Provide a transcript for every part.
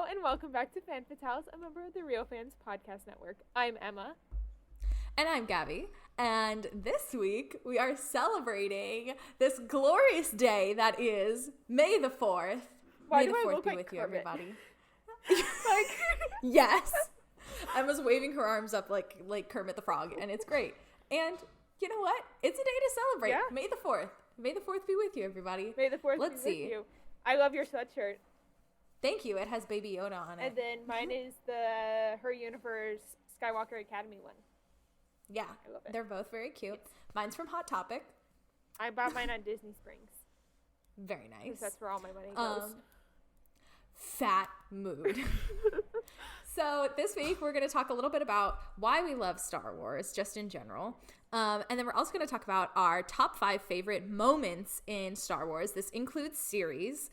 Hello and welcome back to Fan Fatales, a member of the Real Fans Podcast Network. I'm Emma. And I'm Gabby. And this week we are celebrating this glorious day that is May the 4th. Why May do the I 4th look be like with Kermit? you, everybody. Like, Yes. Emma's waving her arms up like Kermit the Frog, and it's great. And you know what? It's a day to celebrate. Yeah. May the 4th. May the 4th be with you, everybody. May the 4th Let's be see. with you. I love your sweatshirt. Thank you. It has Baby Yoda on it. And then mine is the Her Universe Skywalker Academy one. Yeah. I love it. They're both very cute. Yes. Mine's from Hot Topic. I bought mine on Disney Springs. Very nice. Because that's where all my money goes. Fat mood. So this week we're going to talk a little bit about why we love Star Wars, just in general. And then we're also going to talk about our top 5 favorite moments in Star Wars. This includes series.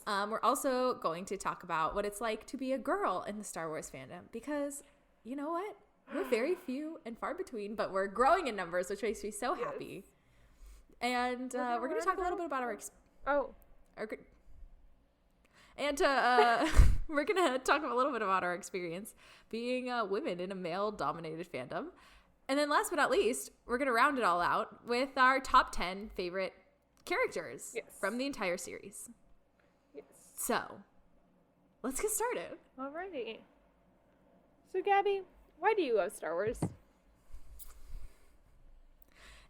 We're also going to talk about what it's like to be a girl in the Star Wars fandom. Because, you know what? We're very few and far between, but we're growing in numbers, which makes me so happy. And we're going to talk a little bit about our we're going to talk a little bit about our experience being women in a male-dominated fandom. And then last but not least, we're going to round it all out with our top 10 favorite characters from the entire series. Yes. So, let's get started. Alrighty. So, Gabby, why do you love Star Wars?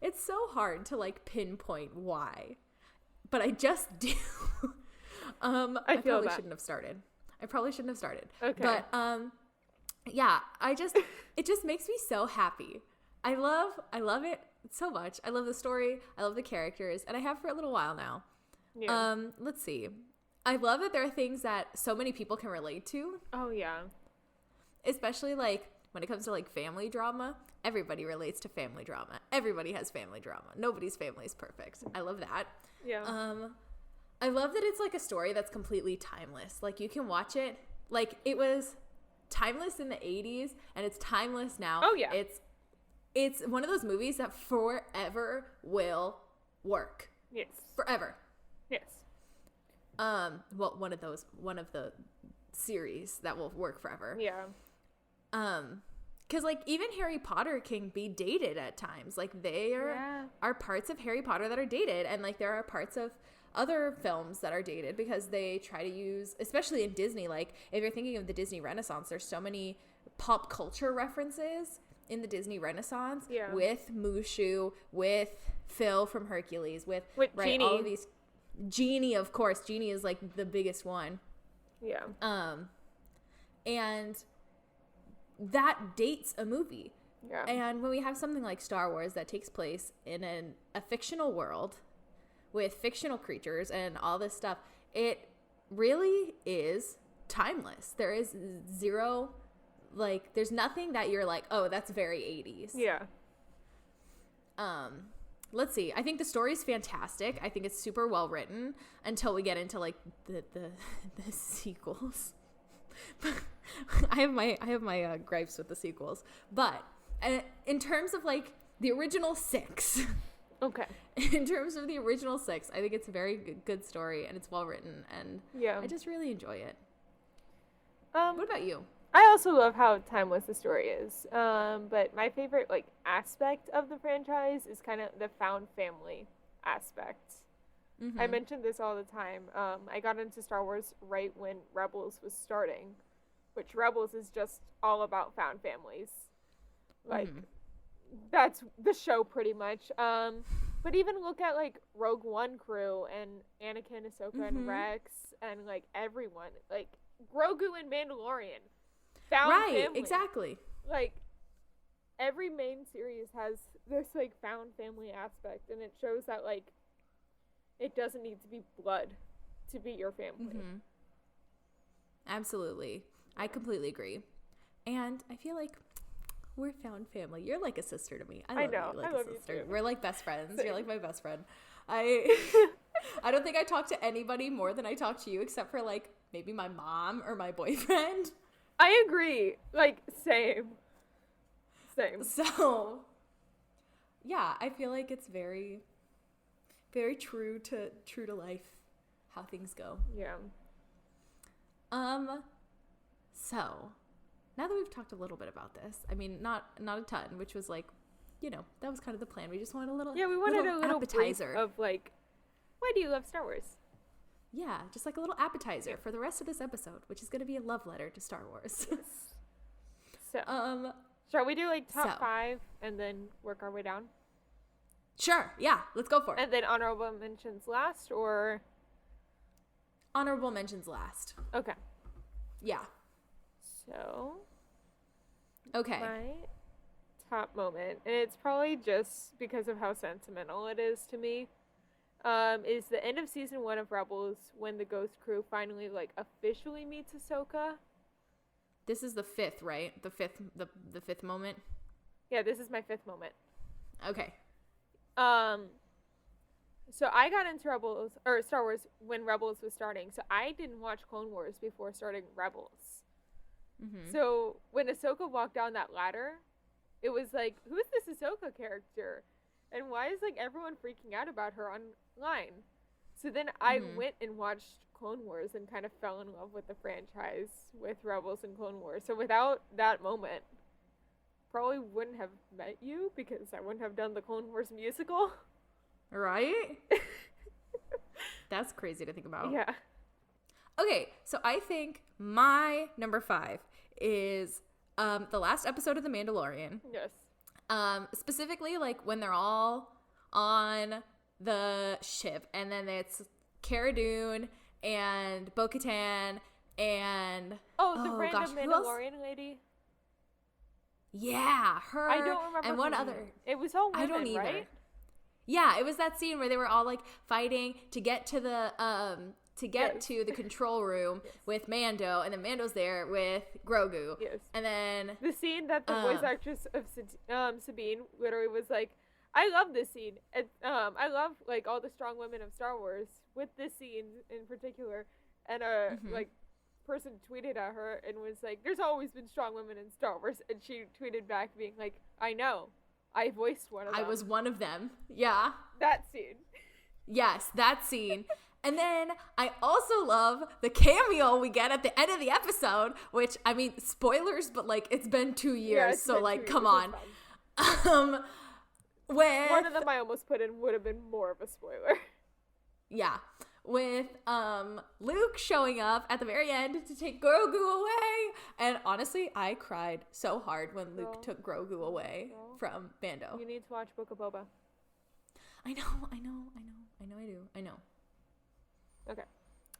It's so hard to, pinpoint why. But I just do. I probably shouldn't have started. Okay. But, yeah, it just makes me so happy. I love it so much. I love the story. I love the characters. And I have for a little while now. Yeah. Let's see. I love that there are things that so many people can relate to. Oh, yeah. Especially, when it comes to, family drama. Everybody relates to family drama. Everybody has family drama. Nobody's family is perfect. I love that. Yeah. I love that it's, a story that's completely timeless. You can watch it. It was timeless in the 80s, and it's timeless now. Oh, yeah. It's one of those movies that forever will work. Yes. Forever. Yes. Well, one of the series that will work forever. Yeah. Because, even Harry Potter can be dated at times. There are parts of Harry Potter that are dated, and, there are parts of other films that are dated because they try to use, especially in Disney, if you're thinking of the Disney Renaissance, there's so many pop culture references in the Disney Renaissance with Mushu, with Phil from Hercules, with Genie. all of these. Genie, of course. Genie is, the biggest one. Yeah. And that dates a movie. Yeah. And when we have something like Star Wars that takes place in a fictional world with fictional creatures and all this stuff, it really is timeless. There is zero, there's nothing that you're oh, that's very 80s. Yeah. Let's see. I think the story is fantastic. I think it's super well written until we get into the sequels. I have my gripes with the sequels, but in terms of the original 6. Okay. In terms of the original 6, I think it's a very good story and it's well written, and I just really enjoy it. What about you? I also love how timeless the story is. But my favorite aspect of the franchise is kind of the found family aspect. Mm-hmm. I mention this all the time. I got into Star Wars right when Rebels was starting, which Rebels is just all about found families. That's the show pretty much. But even look at Rogue One crew and Anakin, Ahsoka, and Rex, and everyone, Grogu and Mandalorian. Found family. Exactly. Every main series has this found family aspect, and it shows that it doesn't need to be blood to be your family. Mm-hmm. Absolutely. I completely agree. And I feel we're found family. You're like a sister to me. I love you like a sister. You too. We're best friends. Same. You're my best friend. I don't think I talk to anybody more than I talk to you, except for maybe my mom or my boyfriend. I agree. Same. So, yeah, I feel it's very, very true to life how things go. Yeah. So, now that we've talked a little bit about this, I mean, not a ton, which was like, you know, that was kind of the plan. We just wanted a little we wanted a little appetizer of like, why do you love Star Wars? Yeah, just like a little appetizer for the rest of this episode, which is going to be a love letter to Star Wars. Yes. So, shall we do like top 5 and then work our way down? Sure. Yeah, let's go for it. And then honorable mentions last, or honorable mentions last. Okay. Yeah. So, okay. My top moment, and it's probably just because of how sentimental it is to me, is the end of season 1 of Rebels when the Ghost Crew finally like officially meets Ahsoka. This is the 5th, right? The 5th moment. Yeah, this is my 5th moment. Okay. So I got into Star Wars when Rebels was starting. So I didn't watch Clone Wars before starting Rebels. Mm-hmm. So when Ahsoka walked down that ladder, it was like, who's this Ahsoka character? And why is like everyone freaking out about her online? So then I went and watched Clone Wars and kind of fell in love with the franchise with Rebels and Clone Wars. So without that moment, probably wouldn't have met you because I wouldn't have done the Clone Wars musical. Right? That's crazy to think about. Yeah. Okay, so I think my number 5 is the last episode of The Mandalorian. Yes. Specifically, like, when they're all on the ship, and then it's Cara Dune and Bo-Katan and... the random Mandalorian lady? Yeah, her. I don't remember. And one other. It was all women, I don't either. right? Yeah, it was that scene where they were all like fighting to get to the to the control room with Mando, and then Mando's there with Grogu. Yes. And then the scene that the voice actress of Sabine literally was like, I love this scene. I love like all the strong women of Star Wars with this scene in particular. And like person tweeted at her and was like, there's always been strong women in Star Wars, and she tweeted back being like, I know, I voiced one of them. I was one of them. Yeah, that scene. Yes, that scene. And then I also love the cameo we get at the end of the episode, which, I mean, spoilers, but like it's been 2 years, so like come on. With one of them I almost put in would have been more of a spoiler. Yeah. With Luke showing up at the very end to take Grogu away. And honestly, I cried so hard when Luke took Grogu away from Mando. You need to watch Book of Boba. I know. I know. Okay.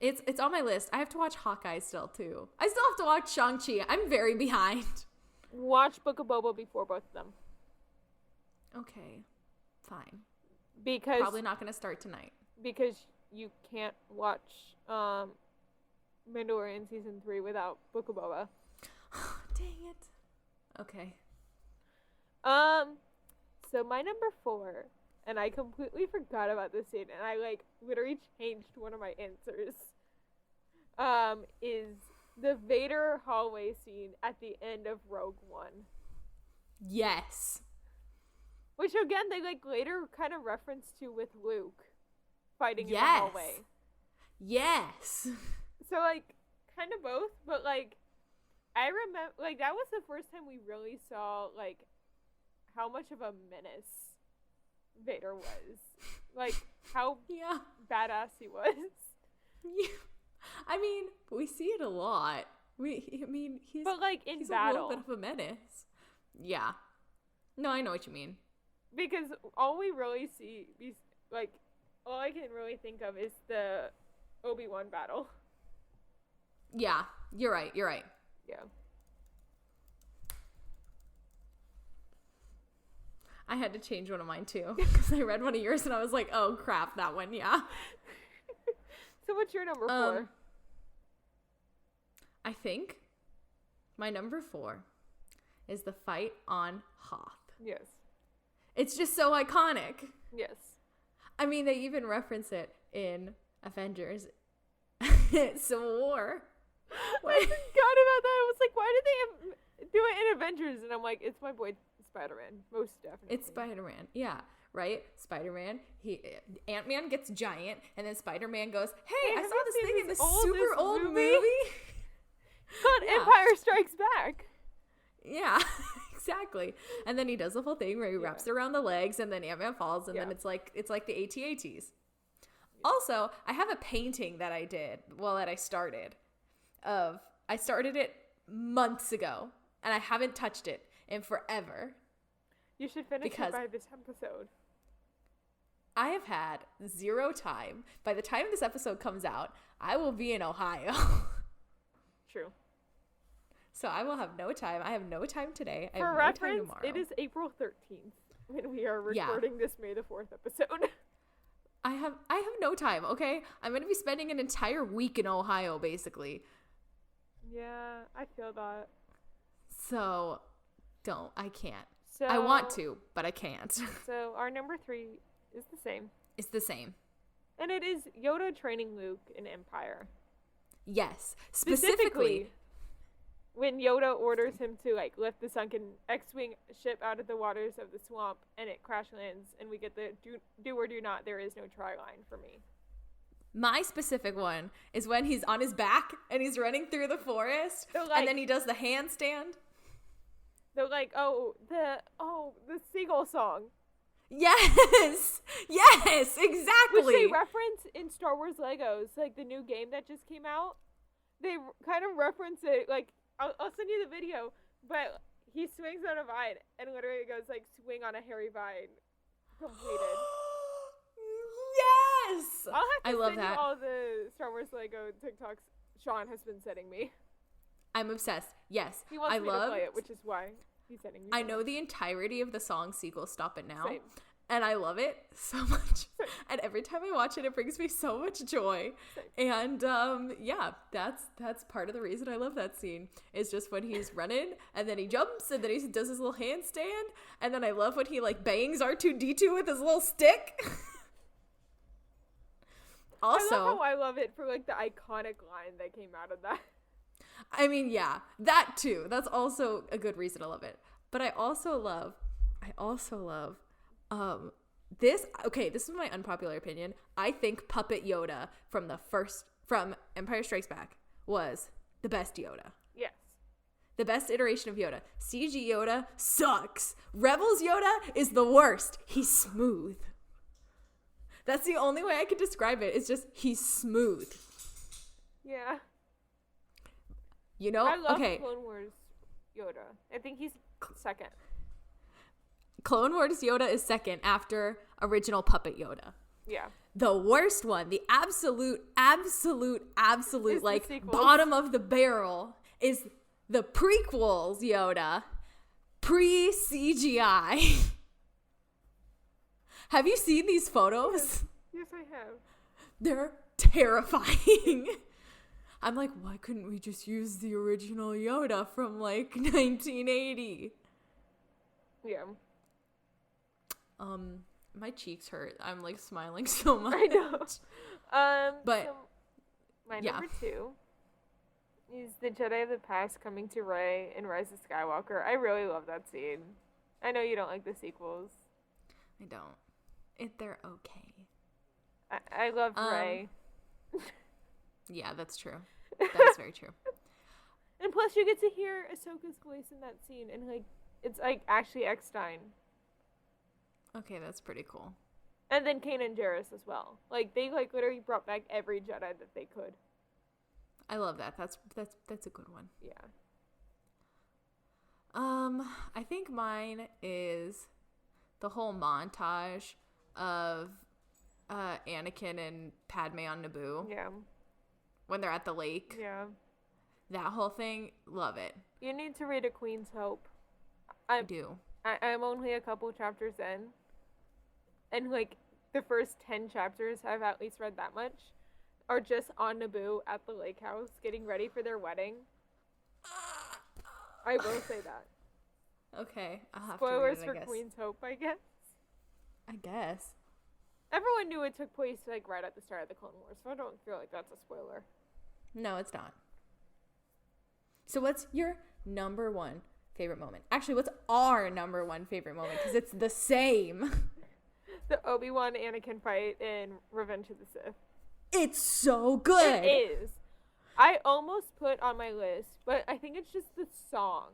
It's on my list. I have to watch Hawkeye still, too. I still have to watch Shang-Chi. I'm very behind. Watch Book of Boba before both of them. Okay. Fine. Because... probably not going to start tonight. Because you can't watch Mandalorian Season 3 without Book of Boba. Dang it. Okay. So my number 4, and I completely forgot about this scene, and I, like, literally changed one of my answers, is the Vader hallway scene at the end of Rogue One. Yes. Which, again, they, like, later kind of reference to with Luke fighting in the hallway. Yes. So, like, kind of both, but, like, I remember, like, that was the first time we really saw, like, how much of a menace Vader was. Like, how badass he was. Yeah. I mean, we see it a lot. He's... but, like, in he's battle. a little bit of a menace. Yeah. No, I know what you mean. Because all we really see, like, all I can really think of is the Obi-Wan battle. Yeah, you're right. Yeah. I had to change one of mine, too, because I read one of yours, and I was like, oh, crap, that one, yeah. So what's your number 4? I think my number 4 is the fight on Hoth. Yes. It's just so iconic. Yes. I mean, they even reference it in Avengers Civil War. I forgot about that. I was like, why did they do it in Avengers? And I'm like, it's my boy Spider-Man, most definitely. It's Spider-Man, yeah, right? Spider-Man, Ant-Man gets giant, and then Spider-Man goes, hey, I saw this thing in this super old movie. called Empire Strikes Back. Yeah, exactly. And then he does the whole thing where he wraps it around the legs, and then Ant-Man falls, and then it's like the AT-ATs. Also, I have a painting that I did, that I started. I started it months ago, and I haven't touched it in forever. You should finish it by this episode. I have had zero time. By the time this episode comes out, I will be in Ohio. True. So I will have no time. I have no time today. For reference, it is April 13th when we are recording this May the 4th episode. I have no time, okay? I'm going to be spending an entire week in Ohio, basically. Yeah, I feel that. So, I can't. So, I want to, but I can't. So, our number 3 is the same. It's the same. And it is Yoda training Luke in Empire. Yes. Specifically, when Yoda orders him to lift the sunken X-Wing ship out of the waters of the swamp, and it crash lands, and we get the do or do not, there is no try line for me. My specific one is when he's on his back and he's running through the forest, and then he does the handstand. They're like, the seagull song. Yes, exactly. Which they reference in Star Wars Legos, the new game that just came out. They kind of reference it, I'll send you the video, but he swings on a vine, and literally goes, swing on a hairy vine. Completed. Yes! I'll have to send that. you all the Star Wars Lego TikToks Sean has been sending me. I'm obsessed. Yes. He wants me to play it, which is why he's sending me. I know the entirety of the song Sequel Stop It Now. Same. And I love it so much. And every time I watch it, it brings me so much joy. And that's part of the reason I love that scene. Is just when he's running, and then he jumps, and then he does his little handstand, and then I love when he bangs R2-D2 with his little stick. Also, I love it for the iconic line that came out of that. I mean, yeah, that too. That's also a good reason to love it. But I also love this is my unpopular opinion. I think Puppet Yoda from Empire Strikes Back was the best Yoda. Yes. The best iteration of Yoda. CG Yoda sucks. Rebels Yoda is the worst. He's smooth. That's the only way I can describe it. It's just he's smooth. Yeah. You know? I love Clone Wars Yoda. I think he's second. Clone Wars Yoda is second after original Puppet Yoda. Yeah. The worst one, the absolute bottom of the barrel is the prequels Yoda, pre-CGI. Have you seen these photos? Yes, I have. They're terrifying. I'm like, why couldn't we just use the original Yoda from 1980? Yeah. My cheeks hurt. I'm smiling so much. I know. But so my number 2 is the Jedi of the Past coming to Rey in Rise of Skywalker. I really love that scene. I know you don't like the sequels. I don't. They're okay. I love Rey. Yeah, that's true. That's very true. And plus, you get to hear Ahsoka's voice in that scene, and it's Ashley Eckstein. Okay, that's pretty cool. And then Kanan Jarrus as well. They literally brought back every Jedi that they could. I love that. That's a good one. Yeah. I think mine is the whole montage of Anakin and Padme on Naboo. Yeah. When they're at the lake. Yeah. That whole thing, love it. You need to read A Queen's Hope. I do. I'm only a couple chapters in. And the first 10 chapters, I've at least read that much, are just on Naboo at the lake house getting ready for their wedding. I will say that. Okay, I'll have Spoilers to read it, for Queen's Hope, I guess. I guess. Everyone knew it took place right at the start of the Clone Wars, so I don't feel like that's a spoiler. No, it's not. So what's your number one favorite moment? Actually, what's our number one favorite moment? Because it's the same. The Obi-Wan Anakin fight in Revenge of the Sith. It's so good. It is. I almost put on my list, but I think it's just the song.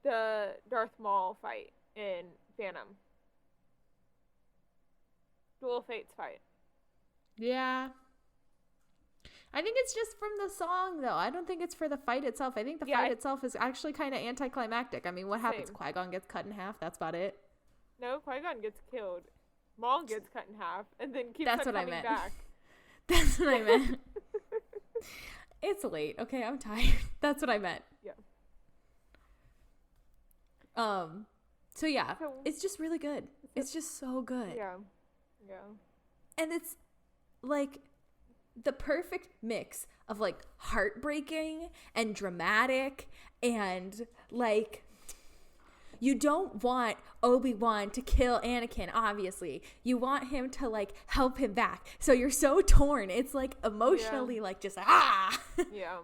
The Darth Maul fight in Phantom. Duel Fates fight. Yeah. I think it's just from the song, though. I don't think it's for the fight itself. I think the fight itself is actually kind of anticlimactic. I mean, what happens? Qui-Gon gets cut in half. That's about it. No, Qui-Gon gets killed. Maul gets cut in half and then keeps on coming back. That's what I meant. It's late. Okay, I'm tired. That's what I meant. Yeah. So yeah, it's just really good. It's just so good. Yeah. Yeah. And it's like the perfect mix of like heartbreaking and dramatic, and like you don't want Obi-Wan to kill Anakin, obviously. You want him to like help him back. So you're so torn. It's like emotionally like just like, ah. Yeah.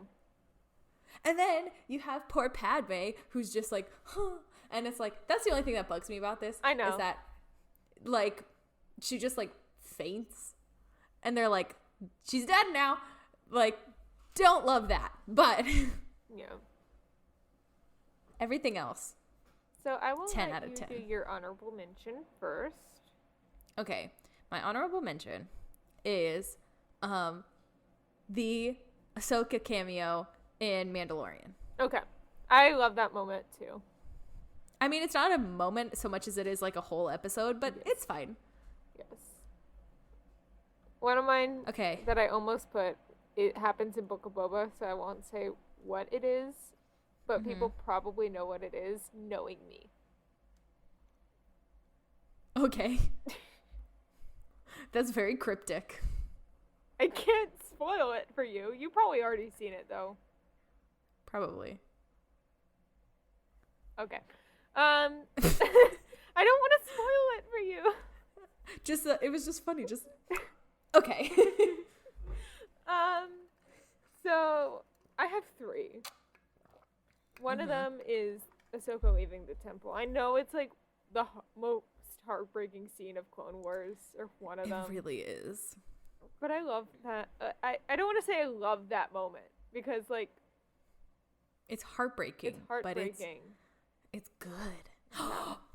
And then you have poor Padme who's just like, huh. And it's like, that's the only thing that bugs me about this. I know. Is that like she just like faints and they're like, she's dead now. Like, don't love that. But yeah. Everything else. So I will 10 let out of you 10. do your honorable mention first. Okay. My honorable mention is the Ahsoka cameo in Mandalorian. Okay. I love that moment too. I mean, it's not a moment so much as it is like a whole episode, but it's fine. Yes. One of mine okay. that I almost put, it happens in Book of Boba, so I won't say what it is, but people probably know what it is, knowing me. Okay. That's very cryptic. I can't spoil it for you. You probably already seen it, though. Probably. Okay. I don't want to spoil it for you. Just it was just funny. Just okay. So I have 3. One of them is Ahsoka leaving the temple. I know it's like the most heartbreaking scene of Clone Wars, or one of them. It really is. But I love that. I don't want to say I love that moment because like it's heartbreaking. It's heartbreaking. But it's good.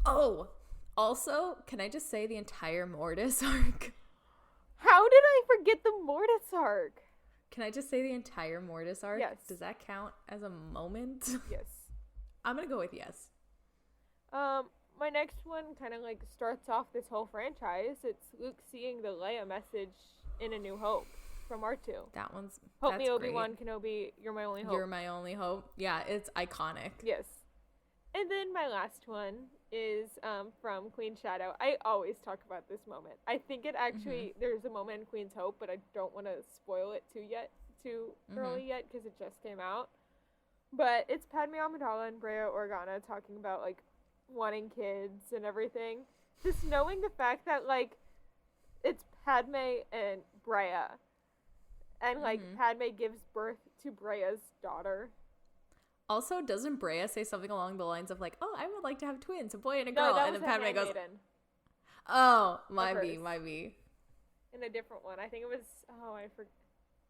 Oh, also, can I just say the entire Mortis arc? How did I forget the Mortis arc? Can I just say the entire Mortis arc? Yes. Does that count as a moment? Yes. I'm gonna go with yes. My next one kind of like starts off this whole franchise. It's Luke seeing the Leia message in A New Hope from R2. That's me, Obi-Wan Kenobi, you're my only hope. You're my only hope. Yeah, it's iconic. Yes. And then my last one is from Queen Shadow. I always talk about this moment. I think it actually, there's a moment in Queen's Hope, but I don't want to spoil it too early yet because it just came out. But it's Padme Amidala and Brea Organa talking about, like, wanting kids and everything. Just knowing the fact that, like, it's Padme and Brea. And, like, Padme gives birth to Brea's daughter. Also, doesn't Brea say something along the lines of, like, oh, I would like to have twins, a boy and a girl? No, and then Padme goes, Handmaiden. Oh, might be. In a different one. I think it was, I forget.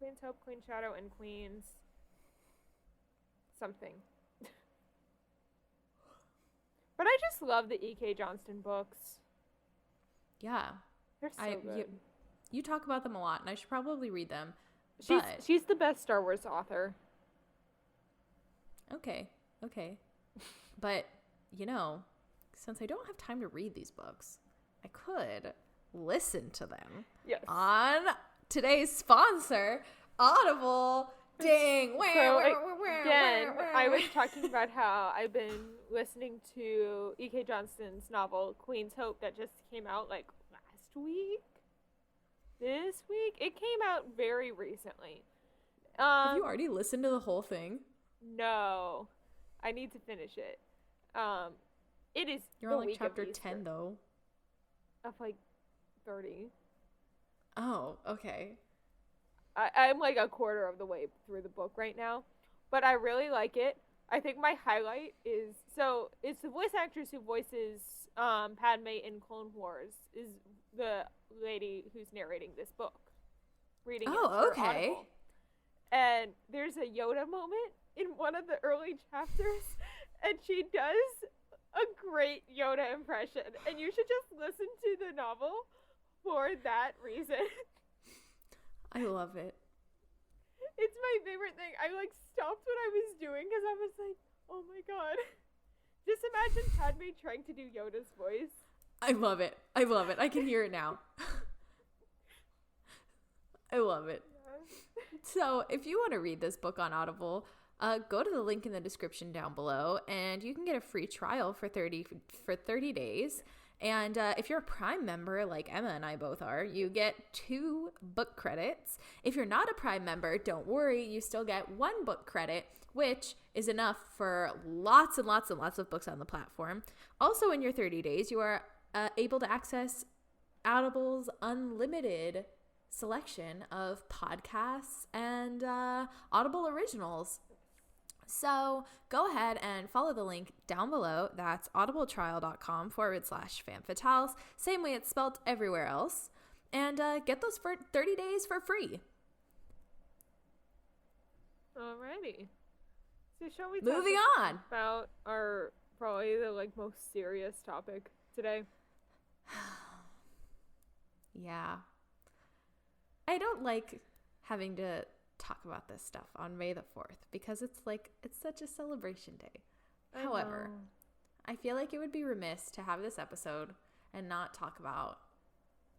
Queen's Hope, Queen Shadow, and Queen's something. But I just love the E.K. Johnston books. Yeah. They're so good. You talk about them a lot, and I should probably read them. She's the best Star Wars author. Okay. But, since I don't have time to read these books, I could listen to them. Yes. On today's sponsor, Audible. Ding. Again, I was talking about how I've been listening to E.K. Johnston's novel, Queen's Hope, that just came out, like, last week? This week? It came out very recently. Have you already listened to the whole thing? No. I need to finish it. It is You're on, like, chapter 10, though. Of, like, 30. Oh, okay. I'm like a quarter of the way through the book right now, but I really like it. I think my highlight is, so it's the voice actress who voices Padme in Clone Wars is the lady who's narrating this book. Reading it for okay. Audible. And there's a Yoda moment in one of the early chapters, and she does a great Yoda impression. And you should just listen to the novel for that reason. I love it. It's my favorite thing. I like stopped what I was doing because I was like, oh my god. Just imagine Padme trying to do Yoda's voice. I love it. I love it. I can hear it now. I love it. Yeah. So if you want to read this book on Audible, go to the link in the description down below, and you can get a free trial for 30 days. And if you're a Prime member, like Emma and I both are, you get 2 book credits. If you're not a Prime member, don't worry. You still get 1 book credit, which is enough for lots and lots and lots of books on the platform. Also, in your 30 days, you are able to access Audible's unlimited selection of podcasts and Audible originals. So go ahead and follow the link down below. That's audibletrial.com/fanfatales. Same way it's spelled everywhere else. And get those for 30 days for free. Alrighty. So shall we Moving on about our probably the most serious topic today? Yeah. I don't like having to talk about this stuff on May the 4th because it's such a celebration day. However, I feel like it would be remiss to have this episode and not talk about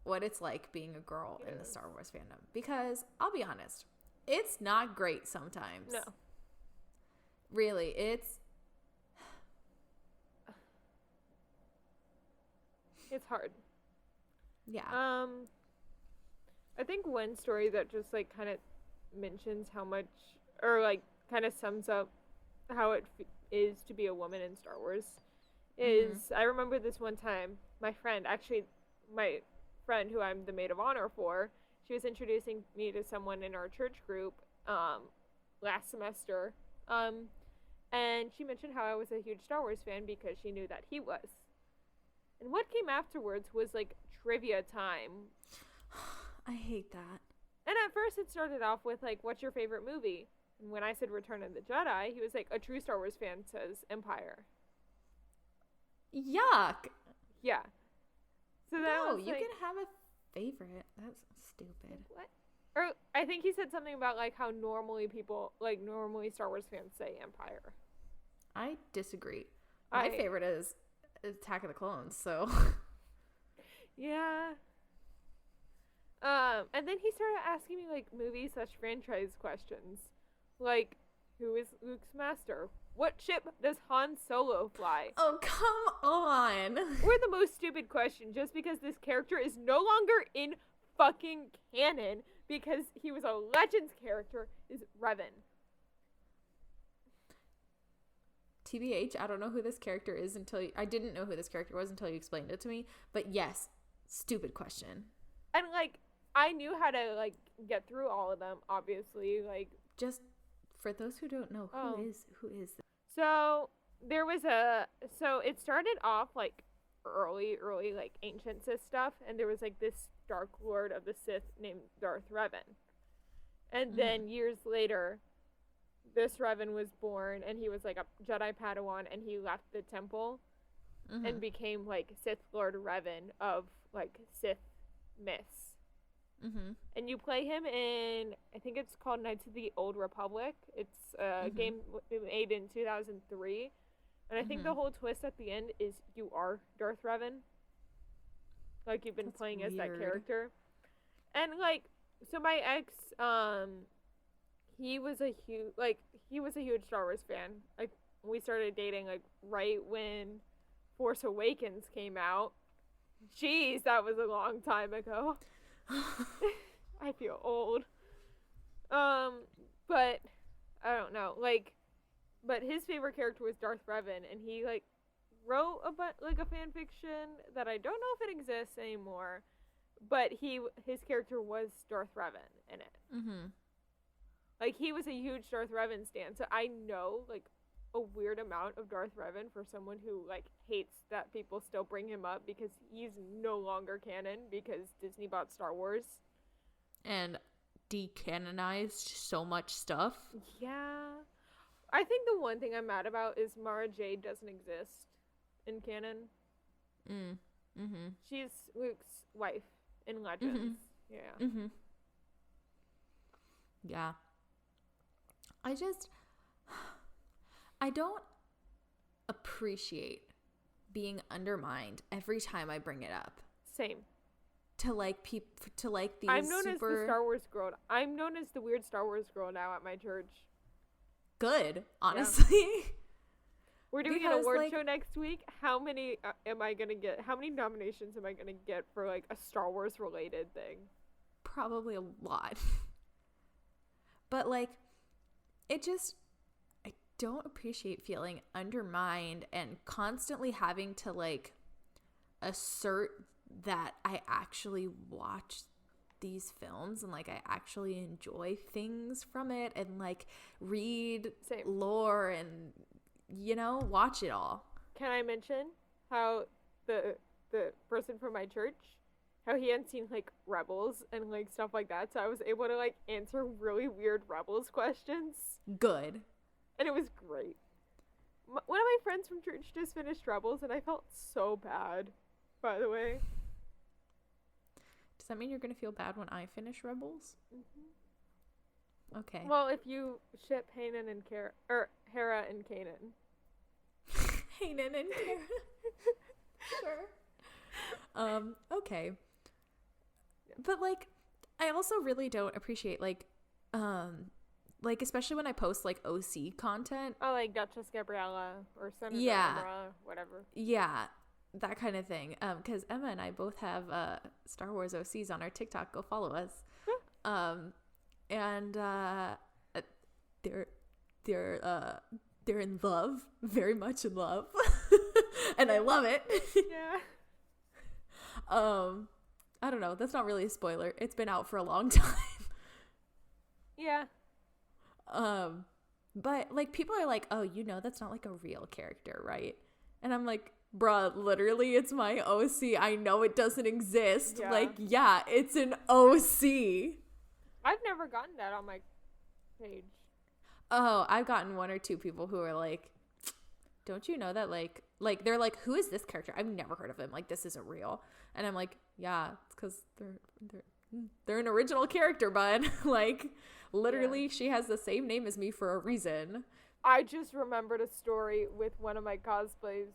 what it's like being a girl in the Star Wars fandom, because I'll be honest, it's not great sometimes. No. Really, it's hard. Yeah. I think one story that just kind of mentions how much, or kind of sums up how it is to be a woman in Star Wars is, I remember this one time, my friend who I'm the maid of honor for, she was introducing me to someone in our church group last semester, and she mentioned how I was a huge Star Wars fan because she knew that he was. And what came afterwards was trivia time. I hate that. And at first it started off with what's your favorite movie? And when I said Return of the Jedi, he was like, a true Star Wars fan says Empire. Yuck. Yeah. So that no, you can have a favorite. That's stupid. What? Or I think he said something about how normally Star Wars fans say Empire. I disagree. My favorite is Attack of the Clones, so. Yeah. And then he started asking me movie/franchise questions. Who is Luke's master? What ship does Han Solo fly? Oh, come on. Or the most stupid question, just because this character is no longer in fucking canon because he was a Legends character, is Revan. TBH, I don't know who this character is I didn't know who this character was until you explained it to me. But yes, stupid question. And I knew how to get through all of them, obviously. Just for those who don't know, who is this? So there was it started off early ancient Sith stuff, and there was this Dark Lord of the Sith named Darth Revan. And then years later, this Revan was born, and he was a Jedi Padawan, and he left the temple and became Sith Lord Revan of Sith myths. And you play him in, I think it's called Knights of the Old Republic. It's a game made in 2003. And I think the whole twist at the end is you are Darth Revan. You've been playing weird. As that character. And so my ex, he was a huge Star Wars fan. We started dating right when Force Awakens came out. Jeez, that was a long time ago. I feel old. But I don't know. But his favorite character was Darth Revan, and he wrote a fan fiction that I don't know if it exists anymore. But his character was Darth Revan in it. He was a huge Darth Revan stan, so I know a weird amount of Darth Revan for someone who hates that people still bring him up because he's no longer canon because Disney bought Star Wars. And decanonized so much stuff. Yeah. I think the one thing I'm mad about is Mara Jade doesn't exist in canon. She's Luke's wife in Legends. Yeah. Yeah. I don't appreciate being undermined every time I bring it up. Same. To like these I'm known as the Star Wars girl. I'm known as the weird Star Wars girl now at my church. Good, honestly. Yeah. We're doing an award show next week. How many am I gonna get? How many nominations am I gonna get for like a Star Wars related thing? Probably a lot. But like, I don't appreciate feeling undermined and constantly having to like assert that I actually watch these films and like I actually enjoy things from it and like read lore and watch it all. Can I mention how the person from my church, how he hadn't seen like Rebels and like stuff like that, so I was able to like answer really weird Rebels questions. Good. And it was great. One of my friends from church just finished Rebels and I felt so bad, by the way. Does that mean you're gonna feel bad when I finish Rebels? Okay. Well, if you ship Hanan and Hera and Kanan. Hanan and Kara. Sure. Okay. But like, I also really don't appreciate like especially when I post like OC content. Oh, like Duchess Gabriella or Senator Emma, whatever. Yeah, that kind of thing. Because Emma and I both have Star Wars OCs on our TikTok. Go follow us. And they're in love, very much in love, and I love it. Yeah. I don't know. That's not really a spoiler. It's been out for a long time. Yeah. But like people are like, oh, that's not like a real character, right? And I'm like, bruh, literally, it's my OC. I know it doesn't exist. Yeah. Like, yeah, it's an OC. I've never gotten that on my page. Oh, I've gotten one or two people who are like, don't you know that like they're like, who is this character? I've never heard of him. Like, this isn't real. And I'm like, yeah, it's because they're an original character, bud. Like, literally, she has the same name as me for a reason. I just remembered a story with one of my cosplays.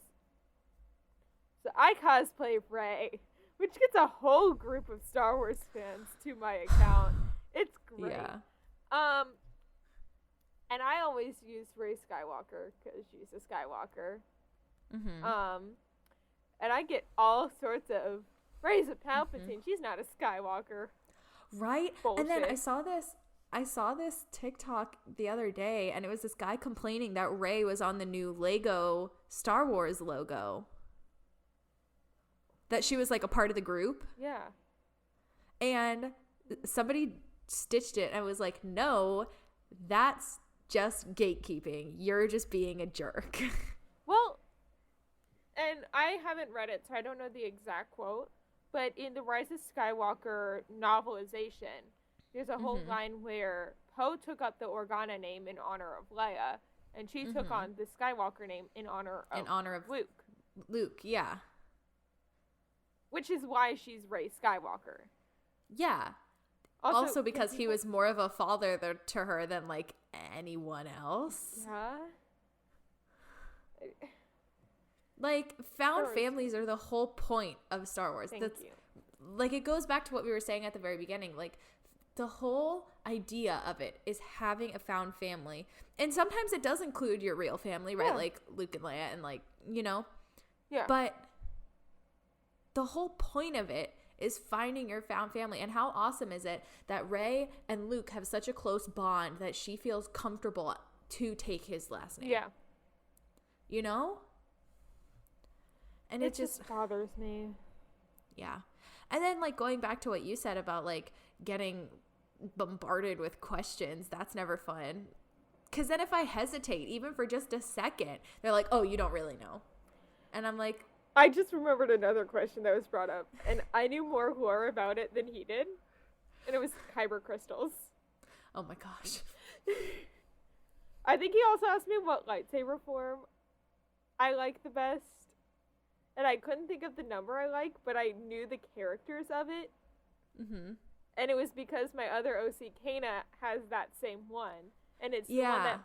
So I cosplay Rey, which gets a whole group of Star Wars fans to my account. It's great. Yeah. And I always use Rey Skywalker because she's a Skywalker. And I get all sorts of Rey's a Palpatine. She's not a Skywalker. Right? Bullshit. And then I saw this TikTok the other day, and it was this guy complaining that Rey was on the new Lego Star Wars logo. That she was like a part of the group. Yeah. And somebody stitched it and was like, no, that's just gatekeeping. You're just being a jerk. Well, and I haven't read it, so I don't know the exact quote, but in the Rise of Skywalker novelization, there's a whole line where Poe took up the Organa name in honor of Leia, and she took on the Skywalker name in honor of Luke. Luke, yeah. Which is why she's Rey Skywalker. Yeah. Also because he was more of a father to her than like anyone else. Yeah. Like, found families are the whole point of Star Wars. Thank you. Like, it goes back to what we were saying at the very beginning. Like, the whole idea of it is having a found family. And sometimes it does include your real family, right? Yeah. Like Luke and Leia and like, Yeah. But the whole point of it is finding your found family. And how awesome is it that Rey and Luke have such a close bond that she feels comfortable to take his last name? Yeah. And it just bothers me. Yeah. And then like going back to what you said about like getting bombarded with questions, that's never fun. Because then if I hesitate even for just a second, they're like, oh, you don't really know. And I'm like, I just remembered another question that was brought up, and I knew more lore about it than he did. And it was kyber crystals. Oh my gosh. I think he also asked me what lightsaber form I like the best. And I couldn't think of the number I like, but I knew the characters of it. Mm-hmm. And it was because my other OC, Kana, has that same one. And it's the one that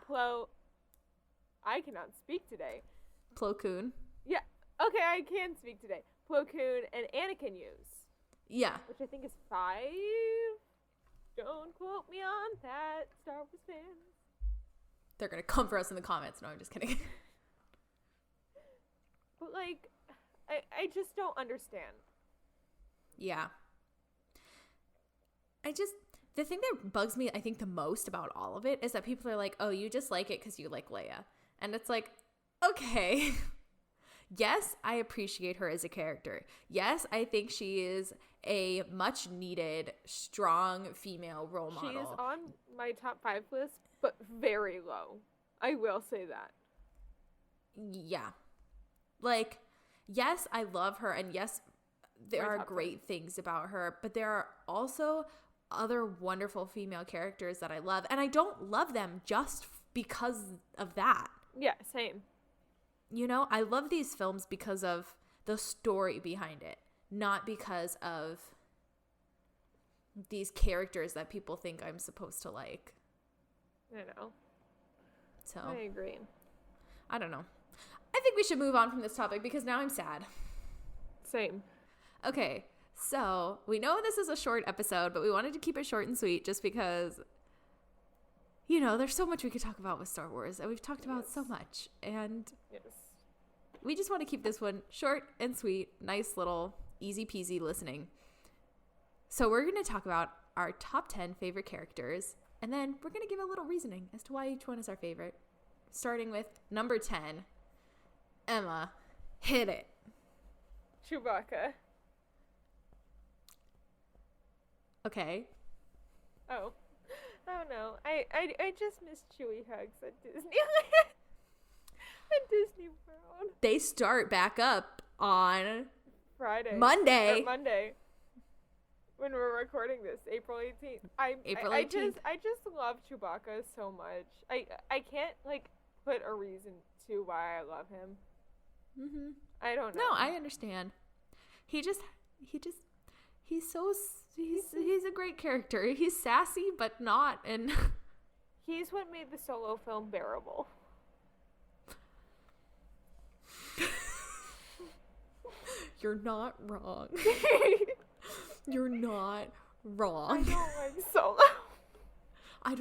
I cannot speak today. Plo Koon. Yeah. Okay, I can speak today. Plo Koon and Anakin use. Yeah. Which I think is 5. Don't quote me on that, Star Wars fans. They're going to come for us in the comments. No, I'm just kidding. But, like, I just don't understand. Yeah. The thing that bugs me, I think, the most about all of it is that people are like, oh, you just like it because you like Leia. And it's like, okay. Yes, I appreciate her as a character. Yes, I think she is a much needed, strong female role model. She is on my top 5 list, but very low. I will say that. Yeah. Like, yes, I love her, and yes, there are great things about her, but there are also other wonderful female characters that I love, and I don't love them just because of that. Yeah, same. You know, I love these films because of the story behind it, not because of these characters that people think I'm supposed to like. I know. So I agree. I don't know. I think we should move on from this topic because now I'm sad. Same. Okay, so we know this is a short episode, but we wanted to keep it short and sweet just because, you know, there's so much we could talk about with Star Wars, and we've talked about so much, and we just want to keep this one short and sweet, nice little easy peasy listening. So we're going to talk about our top 10 favorite characters, and then we're going to give a little reasoning as to why each one is our favorite. Starting with number 10, Emma, hit it. Chewbacca. Okay. Oh no. I just miss Chewie hugs at Disneyland. At Disney World. They start back up on Monday. When we're recording this, April 18th. I just love Chewbacca so much. I can't like put a reason to why I love him. Mm-hmm. I don't know. No, I understand. He's a great character. He's sassy, but not, and he's what made the Solo film bearable. You're not wrong. You're not wrong. I don't like Solo. I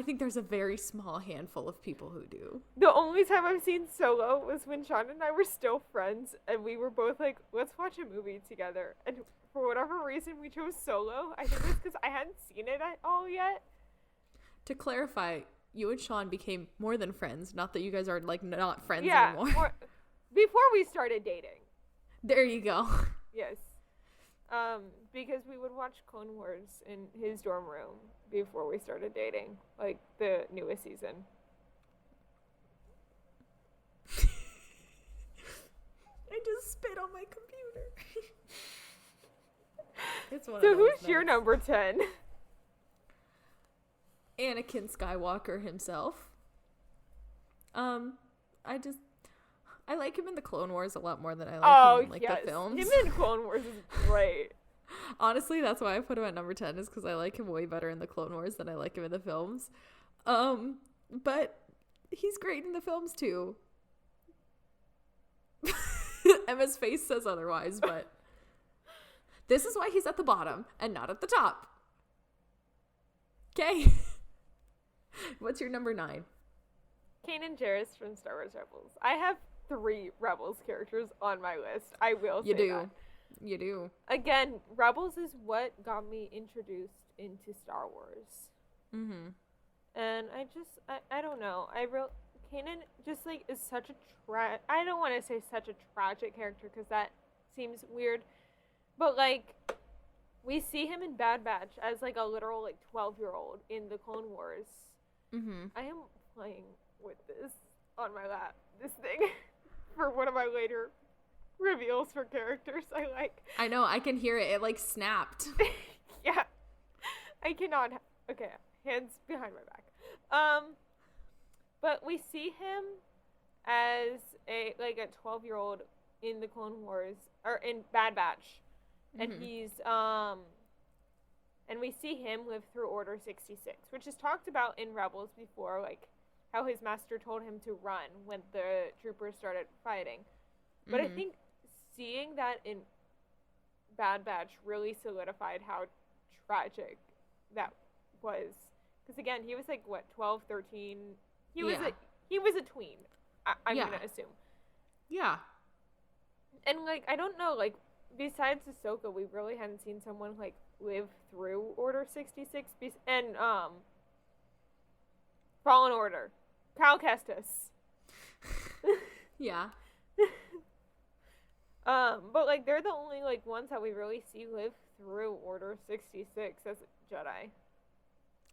think there's a very small handful of people who do. The only time I've seen Solo was when Sean and I were still friends, and we were both like, let's watch a movie together. And for whatever reason, we chose Solo. I think it was because I hadn't seen it at all yet. To clarify, you and Sean became more than friends. Not that you guys are like not friends anymore. Before we started dating. There you go. Yes. Because we would watch Clone Wars in his dorm room before we started dating, like the newest season. I just spit on my computer. It's one so of those who's your number 10? Anakin Skywalker himself. I like him in the Clone Wars a lot more than I like him in the films. Him in Clone Wars is great. Honestly, that's why I put him at number 10, is because I like him way better in the Clone Wars than I like him in the films. But he's great in the films too. Emma's face says otherwise, but this is why he's at the bottom and not at the top. Okay. What's your number 9? Kanan Jarrus from Star Wars Rebels. I have 3 Rebels characters on my list. I will say that. You do. Again, Rebels is what got me introduced into Star Wars. Mm-hmm. And I don't know. Kanan just like is such a I don't want to say such a tragic character because that seems weird. But like, we see him in Bad Batch as like a literal like 12-year-old in the Clone Wars. Mm-hmm. I am playing with this on my lap, this thing, for one of my later reveals for characters I like. I know, I can hear it. It like snapped. Yeah. I cannot. Okay, hands behind my back. But we see him as a 12-year-old in the Clone Wars or in Bad Batch, and he's and we see him live through Order 66, which is talked about in Rebels before, like how his master told him to run when the troopers started fighting. But I think seeing that in Bad Batch really solidified how tragic that was. Because again, he was like, what, 12, 13? He was a tween, I'm going to assume. Yeah. And, like, I don't know, like, besides Ahsoka, we really hadn't seen someone, like, live through Order 66 and, Fallen Order. Cal Kestis. Yeah. But, like, they're the only, like, ones that we really see live through Order 66 as a Jedi.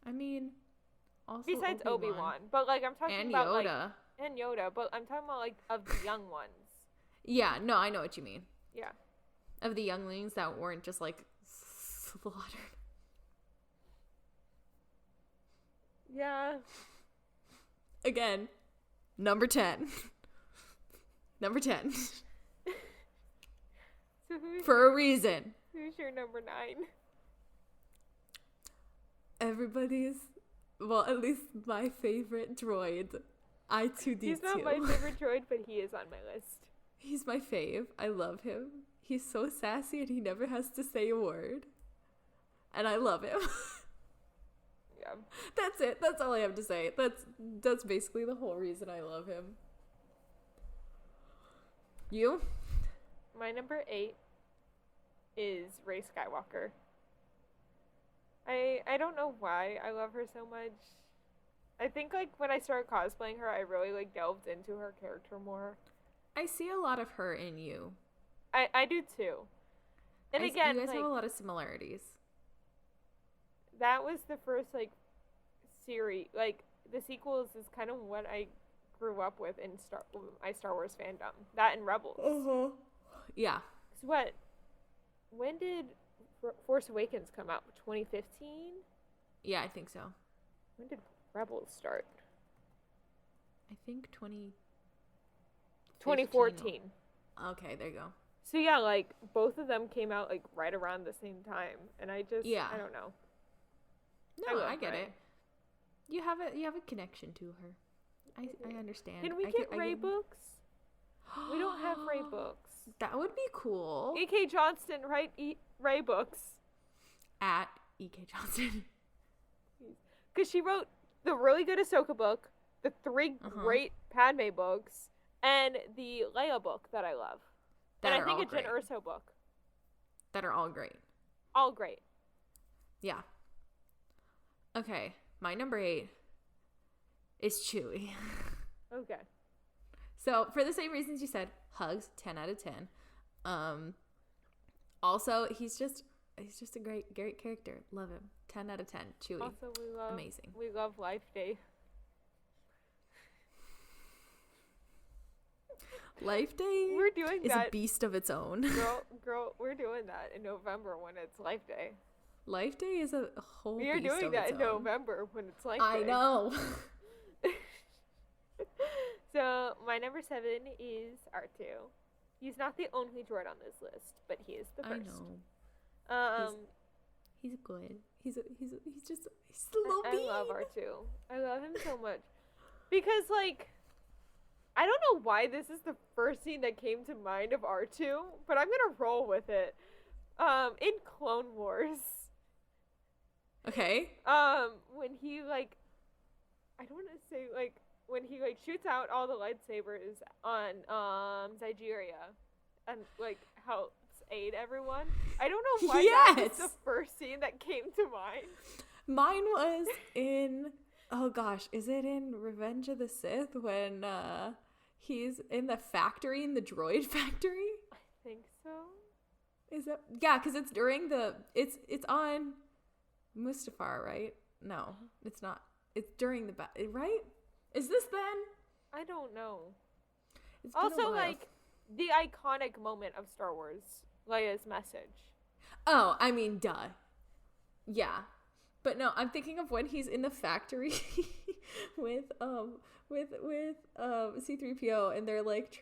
I mean, also besides Obi-Wan. But, like, I'm talking about, Yoda. like... And Yoda. But I'm talking about, like, of the young ones. Yeah, no, I know what you mean. Yeah. Of the younglings that weren't just, like, slaughtered. Yeah. Again, number 10. Number 10. So for a reason. Who's your number 9? Everybody's, well, at least my favorite droid, I2D2. He's not my favorite droid, but he is on my list. He's my fave. I love him. He's so sassy and he never has to say a word. And I love him. Yeah. That's it. That's all I have to say. That's basically the whole reason I love him. You? My number 8 is Rey Skywalker. I don't know why I love her so much. I think, like, when I started cosplaying her, I really, like, delved into her character more. I see a lot of her in you. I do, too. And again, you guys like, have a lot of similarities. That was the first, like, series. Like, the sequels is kind of what I grew up with in my Star Wars fandom. That and Rebels. Uh-huh. Yeah. So when did Force Awakens come out? 2015? Yeah, I think so. When did Rebels start? I think 2014. Okay, there you go. So yeah, like, both of them came out, like, right around the same time. And I just, I don't know. No, I get it. You have a connection to her. I understand. Can we get Rey books? We don't have Rey books. That would be cool. E.K. Johnston, write Rey books. At E.K. Johnston. Because she wrote the really good Ahsoka book, the 3 great Padme books, and the Leia book that I love. And I think a Jyn Erso book. That are all great. All great. Yeah. Okay, my number 8 is Chewie. Okay. So, for the same reasons you said, hugs, 10 out of 10. Also, he's just a great character. Love him. 10 out of 10. Chewie. Also, amazing. We love Life Day. Life Day we're doing is that. A beast of its own. Girl, we're doing that in November when it's Life Day. Life Day is a whole beast of its own. We are doing that in November when it's Life Day. I know. So, my number 7 is R2. He's not the only droid on this list, but he is the first. I know. He's good. He's just a little bean. I love R2. I love him so much. Because, like, I don't know why this is the first scene that came to mind of R2, but I'm gonna roll with it. In Clone Wars. Okay. When he, like, I don't want to say, like, when he, like, shoots out all the lightsabers on, Zygeria and, like, helps aid everyone. I don't know why that was the first scene that came to mind. Mine was in, oh gosh, is it in Revenge of the Sith when, he's in the factory, in the droid factory? I think so. Is that, yeah, because it's during it's on Mustafar, right? No, it's not. It's during the right? Is this then? I don't know. It's been also, a while. like, the iconic moment of Star Wars, Leia's message. Oh, I mean, duh. Yeah. But no, I'm thinking of when he's in the factory with C-3PO, and they're like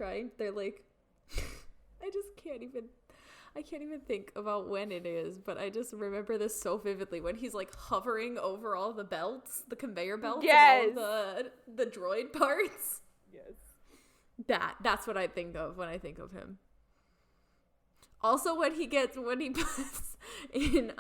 I can't even think about when it is, but I just remember this so vividly when he's like hovering over all the belts, the conveyor belts, yes, and all the droid parts. Yes. That's what I think of when I think of him. Also, when he puts in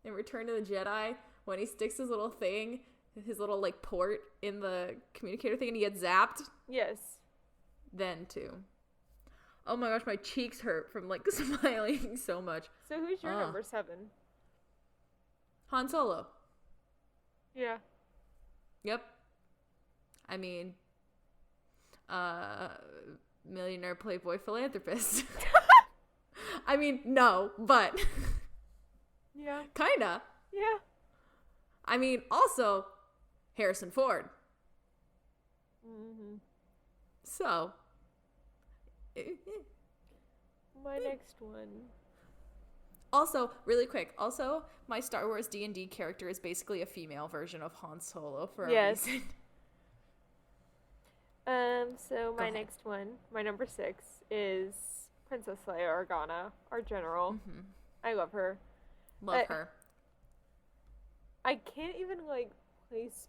Return of the Jedi, when he sticks his little thing, his little like port in the communicator thing, and he gets zapped. Yes. Then too. Oh my gosh, my cheeks hurt from like smiling so much. So who's your number 7? Han Solo. Yeah. Yep. I mean, millionaire playboy philanthropist. I mean, no, but yeah, kinda. Yeah. I mean, also Harrison Ford. Mm-hmm. So, my next one. Also, really quick. Also, my Star Wars D&D character is basically a female version of Han Solo for a reason. So my next one, my number 6, is Princess Leia Organa, our general. Mm-hmm. I love her. Love her. I can't even, like, place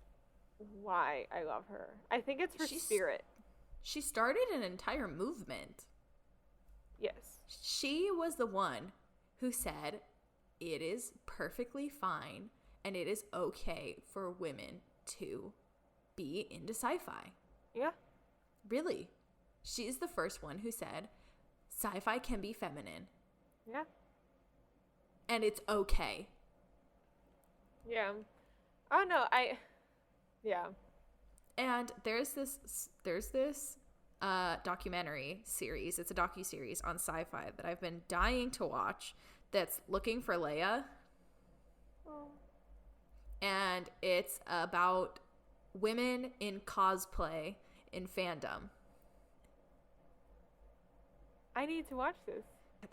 why I love her. I think it's her spirit. She started an entire movement. Yes. She was the one who said it is perfectly fine and it is okay for women to be into sci-fi. Yeah. Really. She's the first one who said sci-fi can be feminine. Yeah. And it's okay. Yeah. Oh no, yeah. And there's this documentary series. It's a docuseries on sci-fi that I've been dying to watch that's looking for Leia. Oh. And it's about women in cosplay in fandom. I need to watch this.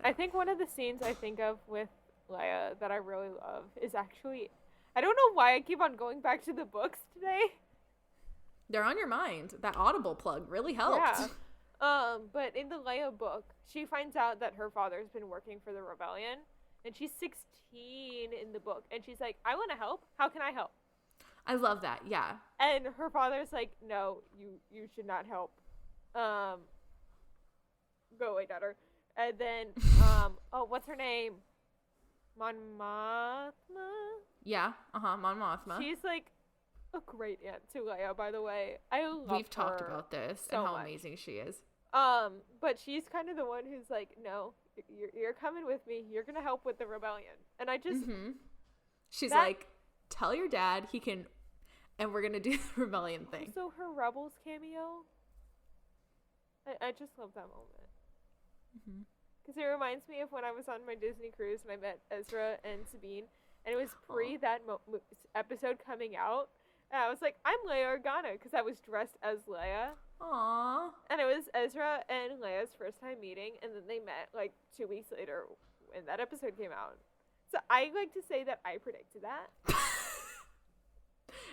I think one of the scenes I think of with Leia that I really love is actually, I don't know why I keep on going back to the books today. They're on your mind. That Audible plug really helped. Yeah. But in the Leia book, she finds out that her father's been working for the rebellion, and she's 16 in the book, and she's like, I want to help. How can I help? I love that. Yeah. And her father's like, no, you should not help. Go away, daughter. And then, what's her name? Mon Mothma? Yeah. Mon Mothma. She's like a great aunt to Leia, by the way. We've talked about this so and how much. Amazing she is. But she's kind of the one who's like, no, you're coming with me. You're gonna help with the rebellion. And I just, she's like, tell your dad he can, and we're gonna do the rebellion thing. So her Rebels cameo, I just love that moment. Because it reminds me of when I was on my Disney cruise and I met Ezra and Sabine, and it was pre that episode coming out. And I was like, I'm Leia Organa, because I was dressed as Leia. Aww. And it was Ezra and Leia's first time meeting, and then they met like 2 weeks later when that episode came out. So I like to say that I predicted that.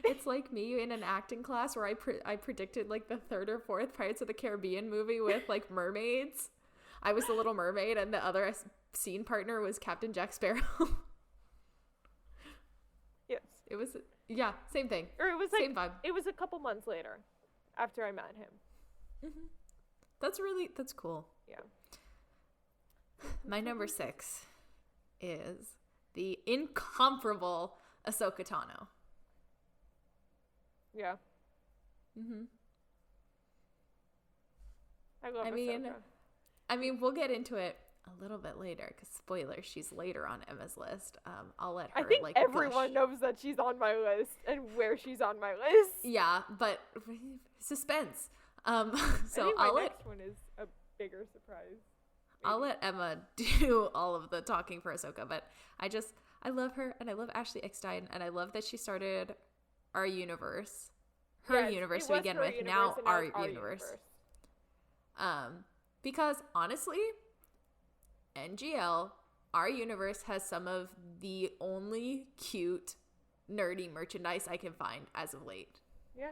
It's like me in an acting class where I predicted like the 3rd or 4th Pirates of the Caribbean movie with like mermaids. I was the Little Mermaid, and the other scene partner was Captain Jack Sparrow. Yes. It was, yeah, same thing. Or it was like, same vibe. It was a couple months later after I met him. That's cool. Yeah. My number 6 is the incomparable Ahsoka Tano. Yeah. I love Ahsoka. I mean, we'll get into it a little bit later, because spoiler, she's later on Emma's list. I'll let her. I think everyone knows that she's on my list and where she's on my list. Yeah, but suspense. So I think my next one is a bigger surprise. Maybe. I'll let Emma do all of the talking for Ahsoka, but I love her, and I love Ashley Eckstein, and I love that she started our universe. Her universe to begin with, now our universe. Because honestly, NGL, our universe has some of the only cute, nerdy merchandise I can find as of late. Yeah.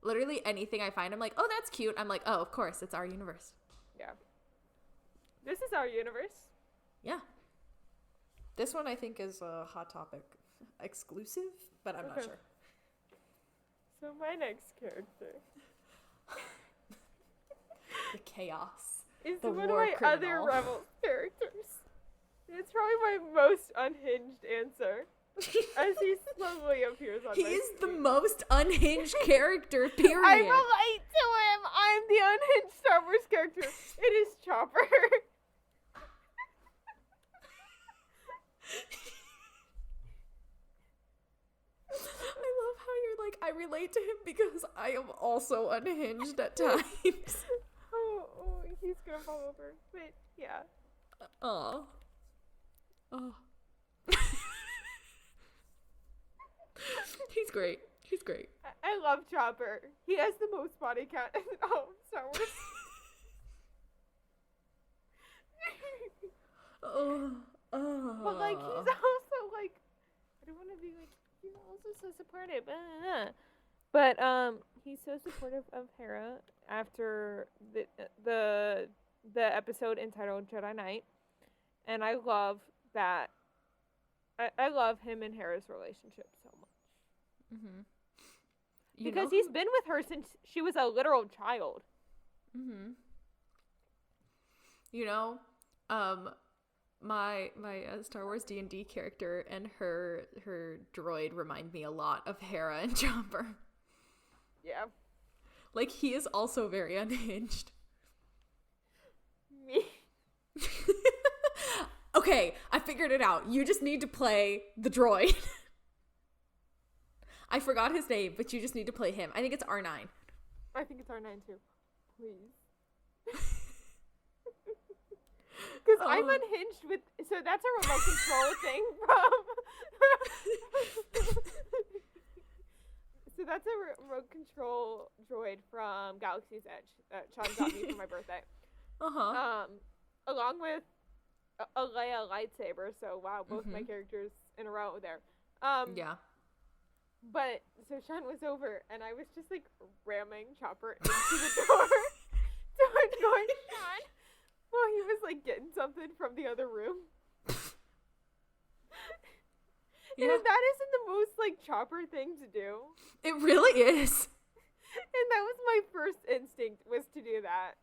Literally anything I find, I'm like, oh, that's cute. I'm like, oh, of course, it's our universe. Yeah. This is our universe. Yeah. This one I think is a Hot Topic exclusive, but I'm not sure. So my next character. The chaos. Is the one of war my criminal. other Rebels characters. It's probably my most unhinged answer. As he slowly appears on my He is screen. the most unhinged character, period. I relate to him. I'm the unhinged Star Wars character. It is Chopper. I love how you're like, I relate to him because I am also unhinged at times. oh, he's gonna fall over. But yeah. Oh. He's great. He's great. I love Chopper. He has the most body count in all of Star Wars. But like, he's also like, I don't want to be like, he's also so supportive. But he's so supportive of Hera after the episode entitled Jedi Knight, and I love that. I love him and Hera's relationship so much. Mm-hmm. Because he's been with her since she was a literal child. Mm-hmm. You know, my Star Wars D&D character and her droid remind me a lot of Hera and Chopper. Yeah. Like, he is also very unhinged. Me. Okay, I figured it out. You just need to play the droid. I forgot his name, but you just need to play him. I think it's R9. I think it's R9 too. Please. Because I'm unhinged with... So that's a remote control thing from... So that's a remote control droid from Galaxy's Edge that Sean got me for my birthday. Uh-huh. Along with a Leia lightsaber. So wow, both my characters in a row there. Yeah. But so Sean was over, and I was just like ramming Chopper into the door. So I'm going, Sean. Well, he was like getting something from the other room. Yeah. And that isn't the most like Chopper thing to do. It really is. And that was my first instinct, was to do that.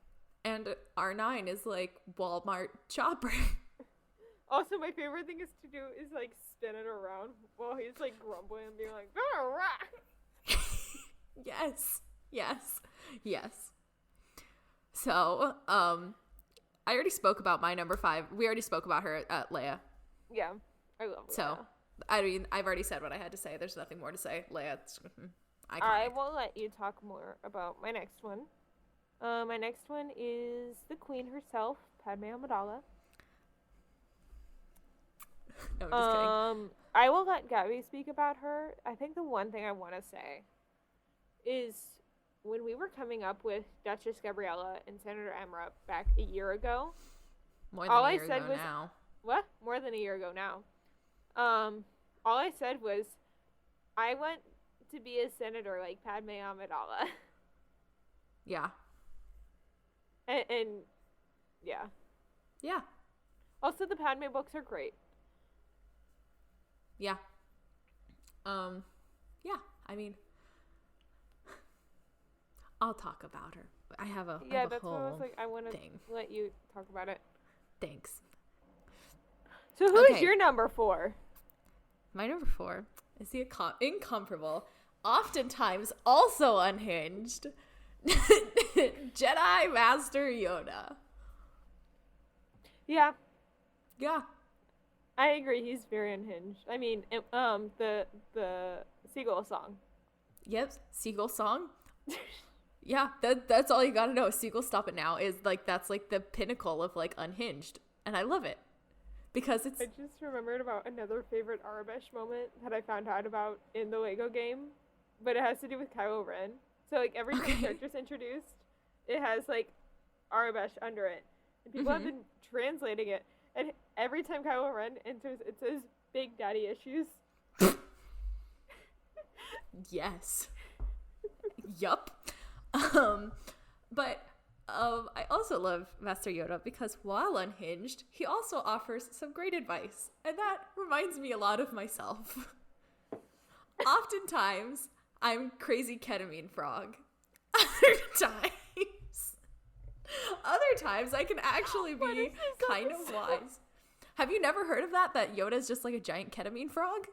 And R9 is like Walmart Chopper. Also, my favorite thing is to do is like spin it around while he's like grumbling and being like, Yes. So, I already spoke about my number 5. We already spoke about her, Leia. Yeah, I love Leia. So, I mean, I've already said what I had to say. There's nothing more to say. Leia, iconic. I will let you talk more about my next one. My next one is the Queen herself, Padme Amidala. No, I'm just kidding. I will let Gaby speak about her. I think the one thing I want to say is when we were coming up with Duchess Gabriella and Senator Emra back a year ago. More than a year ago now. What? More than a year ago now. All I said was, I want to be a senator like Padme Amidala. Yeah. And yeah. Yeah. Also, the Padme books are great. Yeah. Yeah. I mean, I'll talk about her. I have a that's why I was like, I want to let you talk about it. Thanks. So who's your number 4? My number 4 is the incomparable, oftentimes also unhinged, Jedi Master Yoda. Yeah. Yeah. I agree. He's very unhinged. I mean, the Seagull song. Yep. Seagull song. Yeah. That's all you gotta know. Seagull Stop It Now is like, that's like the pinnacle of like unhinged. And I love it. Because it's... I just remembered about another favorite Arabesh moment that I found out about in the Lego game. But it has to do with Kylo Ren. So like every time a character's introduced, it has like Arabesh under it. And people have been translating it. And every time Kylo Ren enters, it says Big Daddy issues. Yes. Yup. But I also love Master Yoda because while unhinged, he also offers some great advice. And that reminds me a lot of myself. Oftentimes, I'm crazy ketamine frog. Other times, I can actually be kind of wise. Have you never heard of that? That Yoda's just like a giant ketamine frog?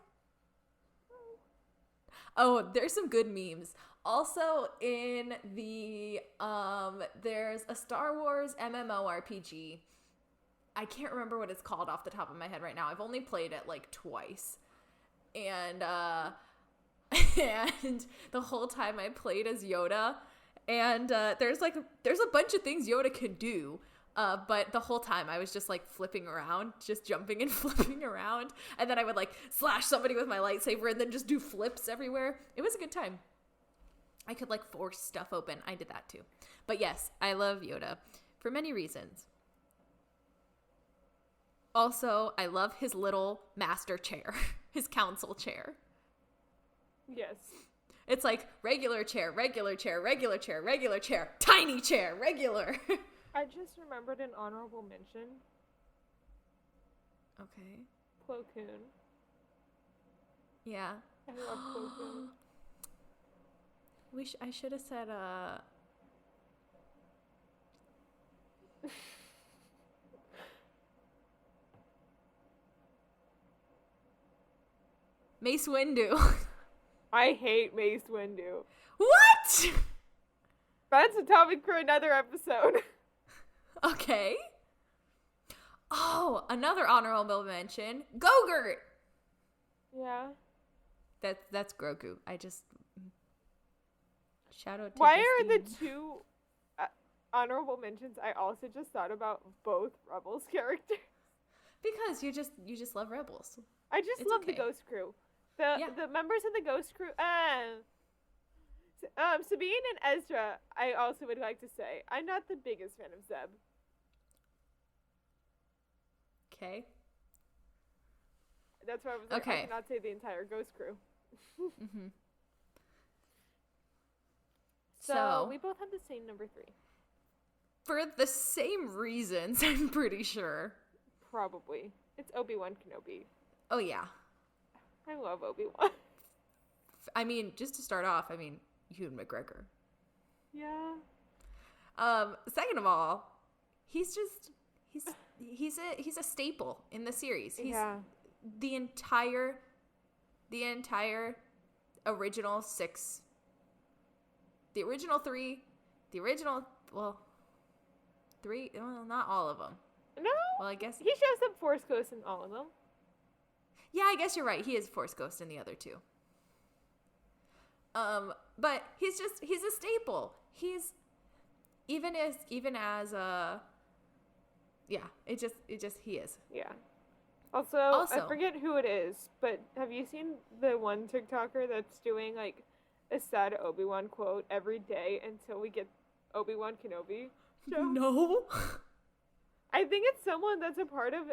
Oh, there's some good memes. Also, in the, there's a Star Wars MMORPG. I can't remember what it's called off the top of my head right now. I've only played it like twice. And, and the whole time I played as Yoda. And, there's a bunch of things Yoda can do. But the whole time I was just like flipping around, just jumping and flipping around. And then I would like slash somebody with my lightsaber and then just do flips everywhere. It was a good time. I could like force stuff open. I did that too. But yes, I love Yoda for many reasons. Also, I love his little master chair, his council chair. Yes. It's like regular chair, regular chair, regular chair, regular chair, tiny chair, regular. I just remembered an honorable mention. Okay. Plo Koon. Yeah. I love Plo Koon. I should have said, Mace Windu. I hate Mace Windu. What? That's a topic for another episode. Okay. Oh, another honorable mention. Gogurt. Yeah. That's Grogu. I just shout out to Why Justine. are the two honorable mentions? I also just thought about both Rebels characters. Because you just love Rebels. I just love the Ghost Crew. The members of the Ghost Crew. Sabine and Ezra, I also would like to say, I'm not the biggest fan of Zeb. Okay. That's why I was like, I cannot say the entire Ghost Crew. Mm-hmm. So we both have the same number 3. For the same reasons, I'm pretty sure. Probably. It's Obi-Wan Kenobi. Oh, yeah. I love Obi-Wan. I mean, just to start off, Ewan McGregor. Yeah. Second of all, he's a staple in the series. He's the entire original 6, the original 3, three, well, not all of them. No. Well, I guess he shows up Force Ghost in all of them. Yeah, I guess you're right. He is Force Ghost in the other 2. But he's a staple. He's even as he is. Yeah. Also, I forget who it is, but have you seen the one TikToker that's doing like a sad Obi-Wan quote every day until we get Obi-Wan Kenobi show? No. I think it's someone that's a part of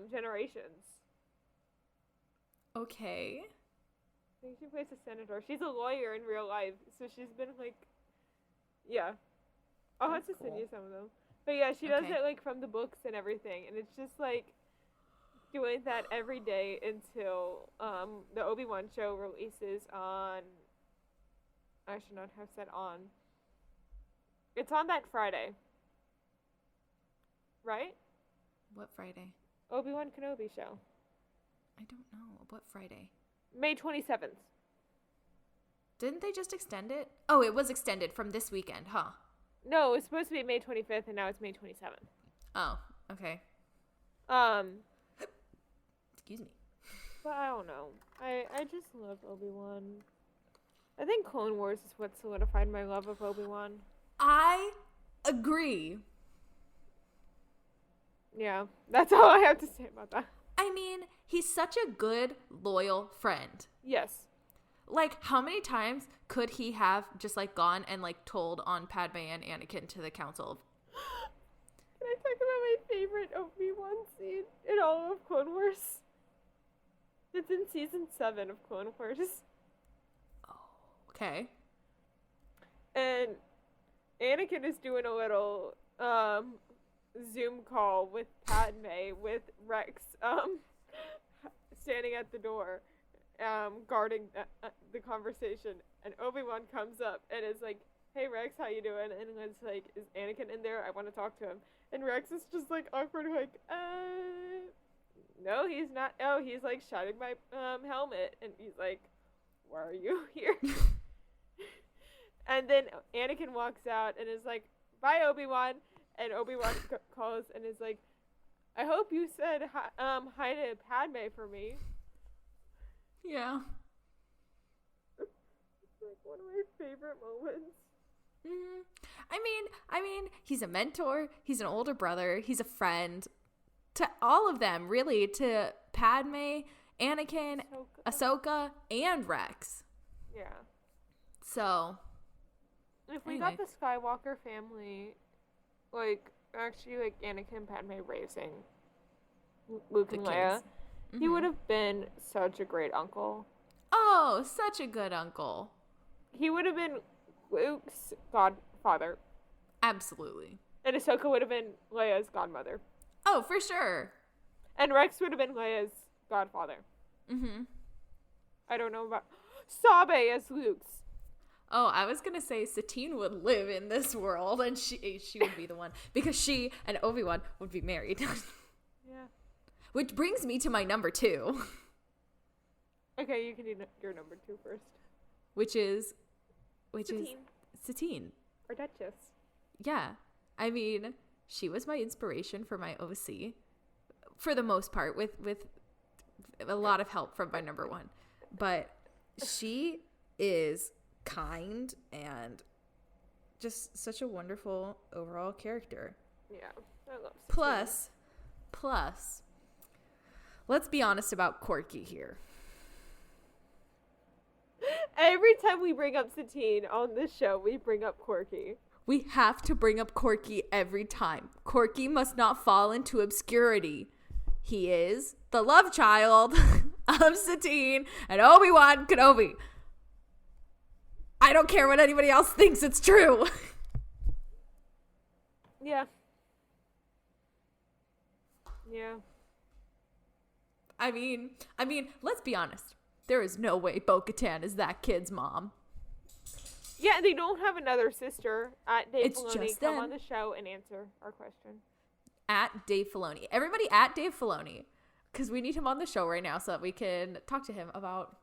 Generations. Okay. I think she plays a senator. She's a lawyer in real life, so she's been like, yeah. I'll have to send you some of them. But yeah, she does it like from the books and everything, and it's just like doing that every day until the Obi-Wan show releases on. I should not have said on. It's on that Friday. Right? What Friday? Obi-Wan Kenobi show. I don't know. What Friday? May 27th. Didn't they just extend it? Oh, it was extended from this weekend, huh? No, it was supposed to be May 25th, and now it's May 27th. Oh, okay. Excuse me. But I don't know. I just love Obi-Wan. I think Clone Wars is what solidified my love of Obi-Wan. I agree. Yeah, that's all I have to say about that. I mean, he's such a good, loyal friend. Yes. Like, how many times could he have just, like, gone and, like, told on Padme and Anakin to the council? Can I talk favorite Obi-Wan scene in all of Clone Wars. It's in season 7 of Clone Wars. Oh, okay. And Anakin is doing a little Zoom call with Padme with Rex standing at the door guarding the conversation, and Obi-Wan comes up and is like, "Hey Rex, how you doing?" And it's like, "Is Anakin in there? I want to talk to him." And Rex is just like awkward, like, "No, he's not. Oh, he's like shining my helmet." And he's like, "Why are you here?" And then Anakin walks out and is like, "Bye, Obi-Wan." And Obi-Wan calls and is like, "I hope you said hi to Padme for me." Yeah. It's like one of my favorite moments. Mm-hmm. I mean, he's a mentor. He's an older brother. He's a friend to all of them, really, to Padme, Anakin, Ahsoka, and Rex. Yeah. So, if we got the Skywalker family, like, actually, like, Anakin, Padme raising Luke and Leia, he would have been such a great uncle. Oh, such a good uncle. He would have been Luke's godfather. Absolutely. And Ahsoka would have been Leia's godmother. Oh, for sure. And Rex would have been Leia's godfather. Mm-hmm. I don't know about Sabe as Luke's. Oh, I was going to say Satine would live in this world, and she would be the one. Because she and Obi-Wan would be married. Yeah. Which brings me to my number 2. Okay, you can do your number 2 first. Which is Satine. Or Duchess. Yeah. I mean, she was my inspiration for my OC. For the most part, with a lot of help from my number 1. But she is kind and just such a wonderful overall character. Yeah, I love Satine. Plus, let's be honest about Corky here. Every time we bring up Satine on this show, we bring up Corky. We have to bring up Corky every time. Corky must not fall into obscurity. He is the love child of Satine and Obi-Wan Kenobi. I don't care what anybody else thinks, it's true. Yeah. Yeah. I mean, let's be honest. There is no way Bo-Katan is that kid's mom. Yeah, they don't have another sister. At Dave It's Filoni, just come them. on the show and answer our question. At Dave Filoni. Everybody at Dave Filoni. Because we need him on the show right now so that we can talk to him about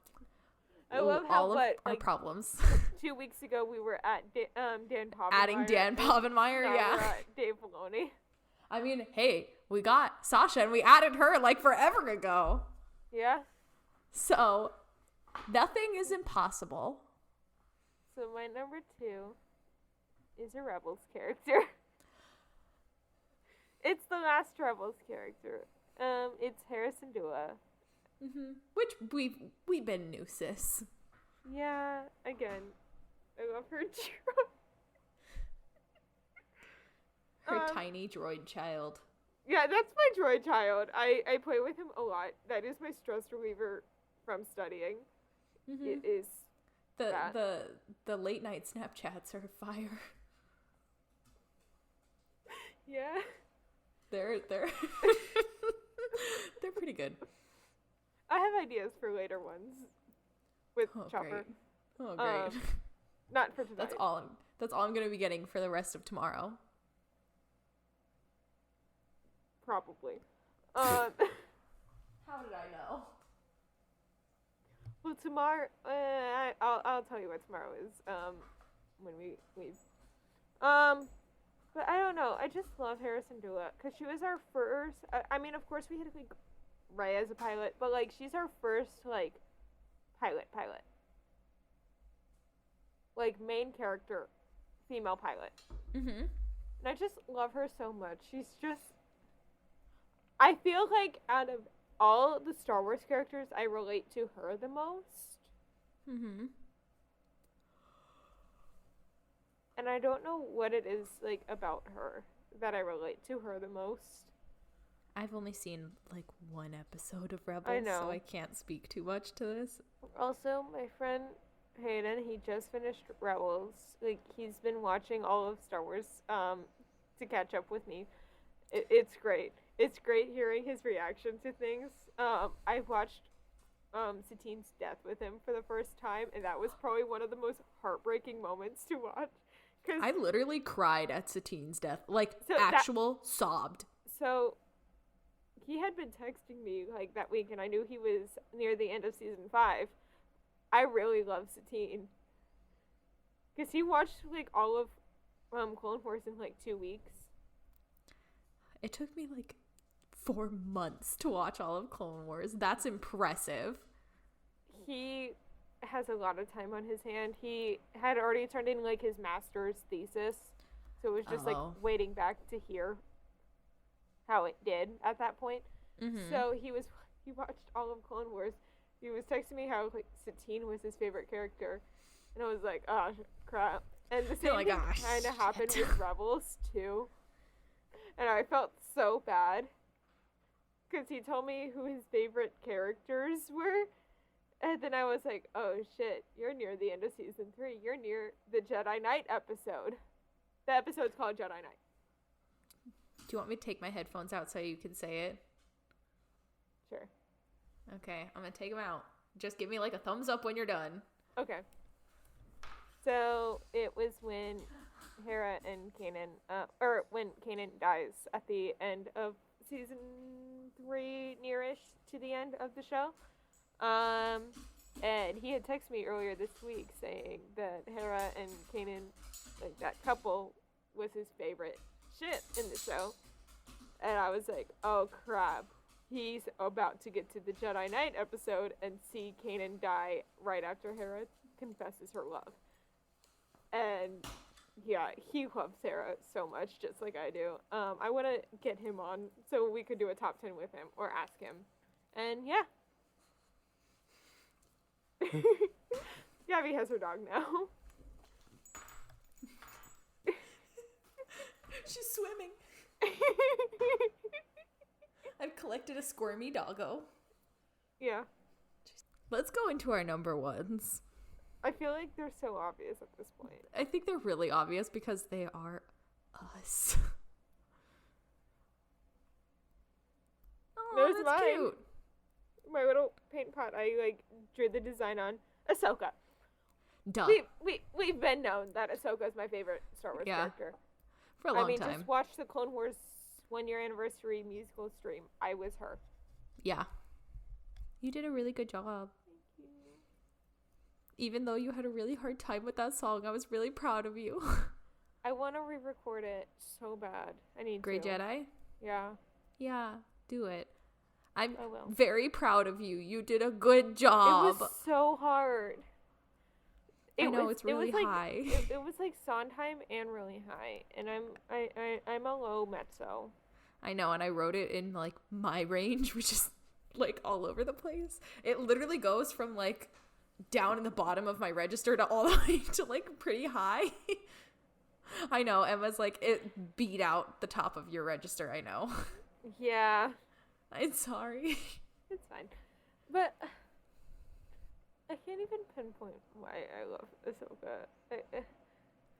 I love how all of our problems. 2 weeks ago we were at Dan Povenmire. Adding Dan Povenmire, now yeah. we're at Dave Filoni. I mean, hey, we got Sasha and we added her like forever ago. Yeah. So, nothing is impossible. So my number 2 is a Rebels character. It's the last Rebels character. It's Harrison Dua. Mm-hmm. Which we've been new, sis. Yeah, again, I love her Her tiny droid child. Yeah, that's my droid child. I play with him a lot. That is my stress reliever from studying. Mm-hmm. It is the late night Snapchats are fire. Yeah. They're they're pretty good. I have ideas for later ones with Chopper. Great. Oh, great. Not for tonight. That's all I'm going to be getting for the rest of tomorrow. Probably. How did I know? Well, tomorrow, I'll tell you what tomorrow is, when we leave. But I don't know. I just love Harrison Dua because she was our first. I mean, of course, we had like Ray as a pilot, but like she's our first like pilot, like main character, female pilot. Mm-hmm. And I just love her so much. She's just. I feel like out of all the Star Wars characters, I relate to her the most. Mm-hmm. And I don't know what it is like about her that I relate to her the most. I've only seen like one episode of Rebels, I know. so I can't speak too much to this. Also, my friend Hayden, he just finished Rebels. Like, he's been watching all of Star Wars to catch up with me. It's great. It's great hearing his reaction to things. I watched Satine's death with him for the first time, and that was probably one of the most heartbreaking moments to watch. Cause I literally cried at Satine's death, like sobbed. So he had been texting me like that week, and I knew he was near the end of season 5. I really love Satine because he watched like all of Clone Wars in like 2 weeks. It took me like 4 months to watch all of Clone Wars. That's impressive. He has a lot of time on his hand. He had already turned in like his master's thesis, so it was just like waiting back to hear how it did at that point. Mm-hmm. So he watched all of Clone Wars. He was texting me how like Satine was his favorite character, and I was like, oh crap. And the same thing kind of happened with Rebels too, and I felt so bad because he told me who his favorite characters were. And then I was like, oh shit, you're near the end of season 3. You're near the Jedi Knight episode. The episode's called Jedi Knight. Do you want me to take my headphones out so you can say it? Sure. Okay, I'm going to take them out. Just give me like a thumbs up when you're done. Okay. So it was when Hera and Kanan, or when Kanan dies at the end of season 3, nearish to the end of the show. And he had texted me earlier this week saying that Hera and Kanan, like that couple, was his favorite shit in the show. And I was like, oh crap, he's about to get to the Jedi Knight episode and see Kanan die right after Hera confesses her love. And yeah, he loves Hera so much, just like I do. I want to get him on so we could do a top 10 with him or ask him. And yeah. Gaby has her dog now. She's swimming. I've collected a squirmy doggo. Yeah. Let's go into our number ones. I feel like they're so obvious at this point. I think they're really obvious because they are us. Oh, that's mine. Cute. My little paint pot I like drew the design on. Ahsoka. Duh. We've been known that Ahsoka is my favorite Star Wars character. For a long time. Just watch the Clone Wars 1-year anniversary musical stream. I was her. Yeah. You did a really good job. Thank you. Even though you had a really hard time with that song, I was really proud of you. I want to re-record it so bad. I need Grey Jedi? Yeah. Yeah, do it. I'm very proud of you. You did a good job. It was so hard. It's really high. It was like Sondheim and really high, and I'm a low mezzo. I know, and I wrote it in like my range, which is like all over the place. It literally goes from like down in the bottom of my register to all the way to like pretty high. I know, Emma's like, it beat out the top of your register. I know. Yeah. I'm sorry. It's fine. But I can't even pinpoint why I love Ahsoka.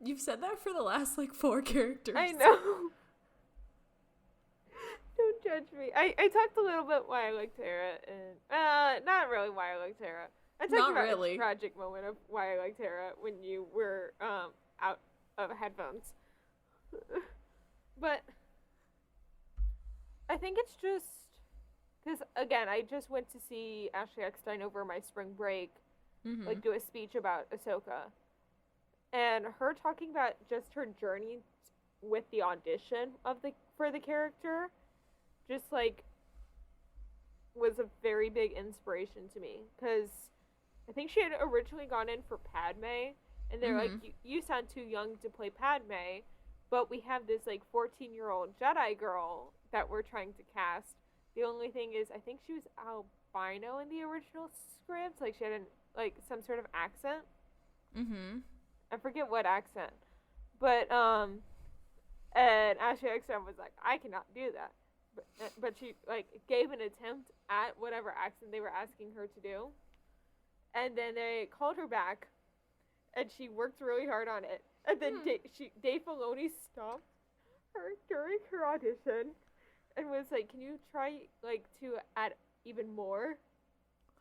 You've said that for the last like 4 characters. I know. Don't judge me. I talked a little bit why I liked Hera, and not really why I liked Hera. I talked about a tragic moment of why I liked Hera when you were out of headphones. But I think it's just because, again, I just went to see Ashley Eckstein over my spring break, like do a speech about Ahsoka. And her talking about just her journey with the audition for the character just, like, was a very big inspiration to me. Because I think she had originally gone in for Padme, and they're like, you sound too young to play Padme, but we have this, like, 14-year-old Jedi girl that we're trying to cast. The only thing is, I think she was albino in the original script. Like, she had some sort of accent. I forget what accent. But, and Ashley Eckstein was like, I cannot do that. but she like gave an attempt at whatever accent they were asking her to do, and then they called her back, and she worked really hard on it, and then Dave Filoni stopped her during her audition, and was like, "Can you try like to add even more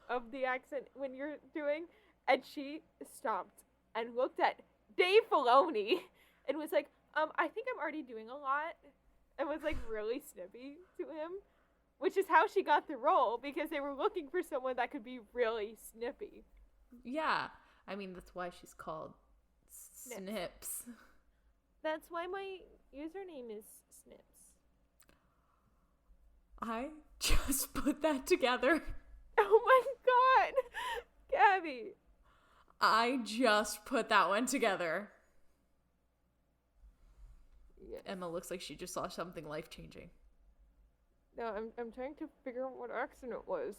of the accent when you're doing?" And she stopped and looked at Dave Filoni and was like, I think I'm already doing a lot," and was like really snippy to him, which is how she got the role, because they were looking for someone that could be really snippy. Yeah. I mean, that's why she's called Snips. That's why my username is Snips. I just put that together. Oh my god, Gabby. I just put that one together. Yes. Emma looks like she just saw something life-changing. No, I'm trying to figure out what accent it was.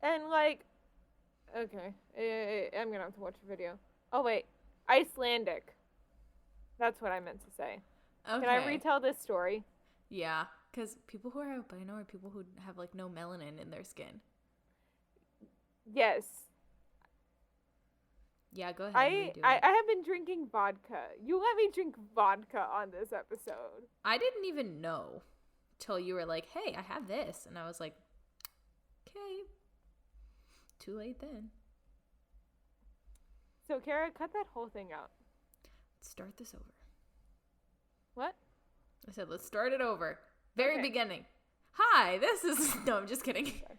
And like, okay, I'm gonna have to watch a video. Oh wait, Icelandic. That's what I meant to say. Okay. Can I retell this story? Yeah, because people who are albino are people who have like no melanin in their skin. Yes. Yeah, go ahead. I have been drinking vodka. You let me drink vodka on this episode. I didn't even know till you were like, "Hey, I have this," and I was like, "Okay." Too late then. So, Kara, cut that whole thing out. Let's start this over. What? I said, let's start it over. Very beginning. Hi, this is... No, I'm just kidding. Okay.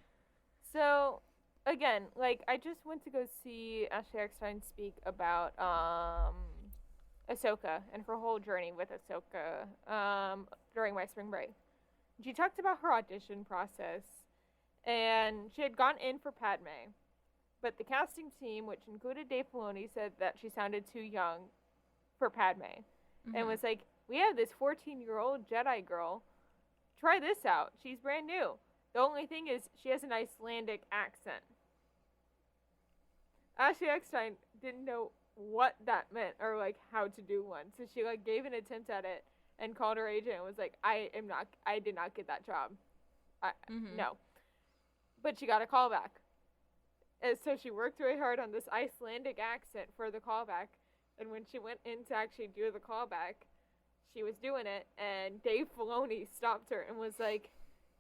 So, again, like, I just went to go see Ashley Eckstein speak about Ahsoka and her whole journey with Ahsoka during my spring break. She talked about her audition process, and she had gone in for Padme, but the casting team, which included Dave Filoni, said that she sounded too young for Padme, and was like, "We have this 14-year-old Jedi girl. Try this out. She's brand new. The only thing is she has an Icelandic accent." Ashley Eckstein didn't know what that meant or like how to do one, so she like gave an attempt at it and called her agent and was like, I did not get that job. No. But she got a call back. And so she worked really hard on this Icelandic accent for the callback. And when she went in to actually do the callback, she was doing it. And Dave Filoni stopped her and was like,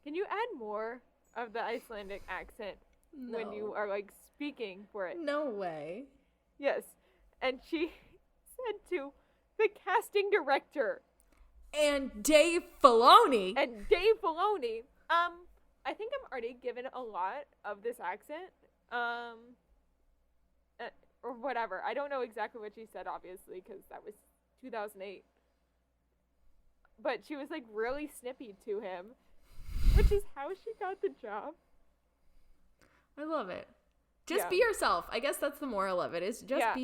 "Can you add more of the Icelandic accent when you are like speaking for it?" No way. Yes. And she said to the casting director. And Dave Filoni. I think I'm already given a lot of this accent, or whatever. I don't know exactly what she said, obviously, because that was 2008. But she was, like, really snippy to him, which is how she got the job. I love it. Just be yourself. I guess that's the moral of it, is just be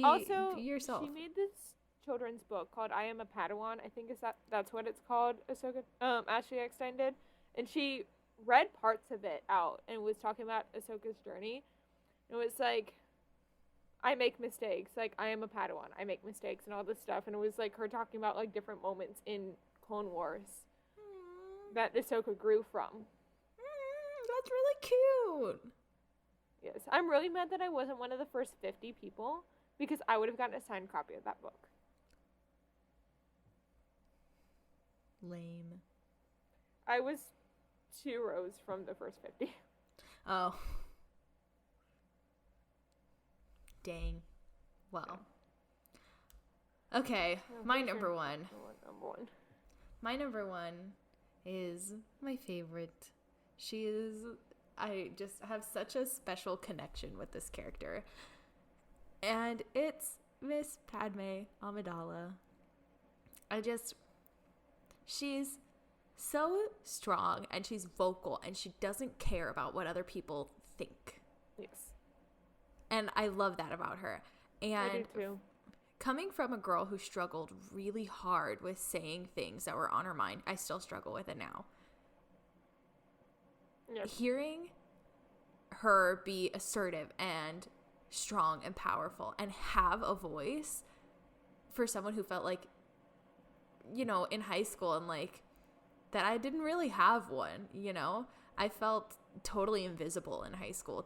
yourself. She made this children's book called I Am a Padawan. I think that's what it's called. Ashley Eckstein did. And she read parts of it out and was talking about Ahsoka's journey. It was like, I make mistakes. Like, I am a Padawan. I make mistakes and all this stuff. And it was like her talking about like different moments in Clone Wars that Ahsoka grew from. That's really cute. Yes. I'm really mad that I wasn't one of the first 50 people, because I would have gotten a signed copy of that book. Lame. I was 2 rows from the first 50. Oh. Dang. Well. Okay, my number one. My number one is my favorite. I just have such a special connection with this character. And it's Miss Padme Amidala. She's so strong, and she's vocal, and she doesn't care about what other people think. Yes. And I love that about her. And I do too. Coming from a girl who struggled really hard with saying things that were on her mind, I still struggle with it now. Yep. Hearing her be assertive and strong and powerful and have a voice for someone who felt like in high school and like that I didn't really have one, I felt totally invisible in high school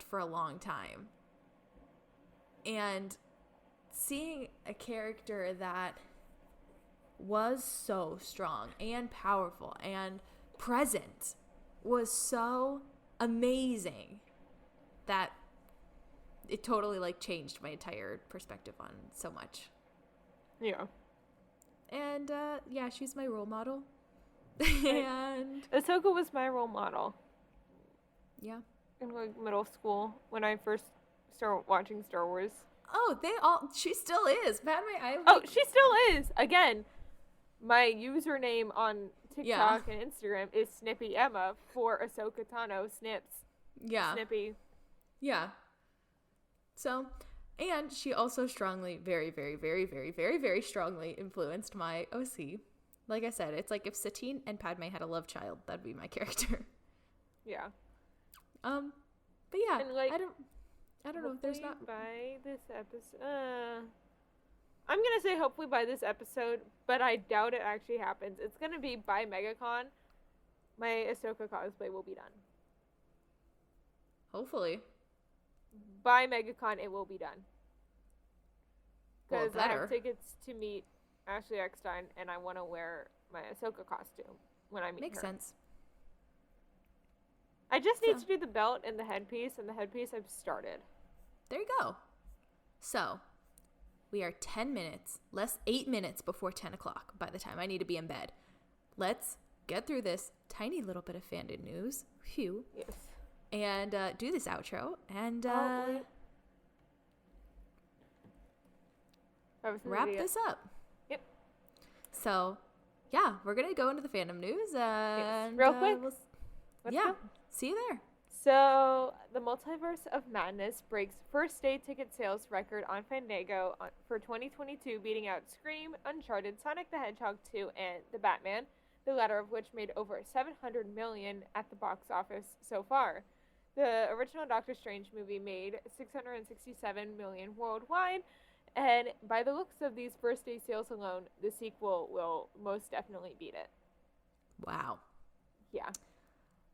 for a long time. And seeing a character that was so strong and powerful and present was so amazing that it totally like changed my entire perspective on so much. Yeah. And yeah, she's my role model. And Ahsoka was my role model. Yeah. In like middle school when I first started watching Star Wars. Oh, she still is. She still is. Again, my username on TikTok and Instagram is Snippy Emma for Ahsoka Tano Snips. Yeah. Snippy. Yeah. So, and she also strongly, very, very, very, very, very, very strongly influenced my OC. Like I said, it's like if Satine and Padme had a love child, that'd be my character. Yeah. But yeah, and like, I don't know if there's not by this episode. I'm gonna say hopefully by this episode, but I doubt it actually happens. It's gonna be by MegaCon. My Ahsoka cosplay will be done. Hopefully. By MegaCon, it will be done. Because I have tickets to meet Ashley Eckstein, and I want to wear my Ahsoka costume when I meet her. Makes sense. I just need to do the belt and the headpiece, and the headpiece I've started. There you go. So, we are 10 minutes, 8 minutes before 10 o'clock by the time I need to be in bed. Let's get through this tiny little bit of fandom news. Phew. Yes. And do this outro, and wrap this up. Yep. So, yeah, we're going to go into the fandom news. And, real quick. Let's go. See you there. So, the Multiverse of Madness breaks first day ticket sales record on Fandango for 2022, beating out Scream, Uncharted, Sonic the Hedgehog 2, and The Batman, the latter of which made over $700 million at the box office so far. The original Doctor Strange movie made $667 million worldwide, and by the looks of these first day sales alone, the sequel will most definitely beat it. Wow. Yeah.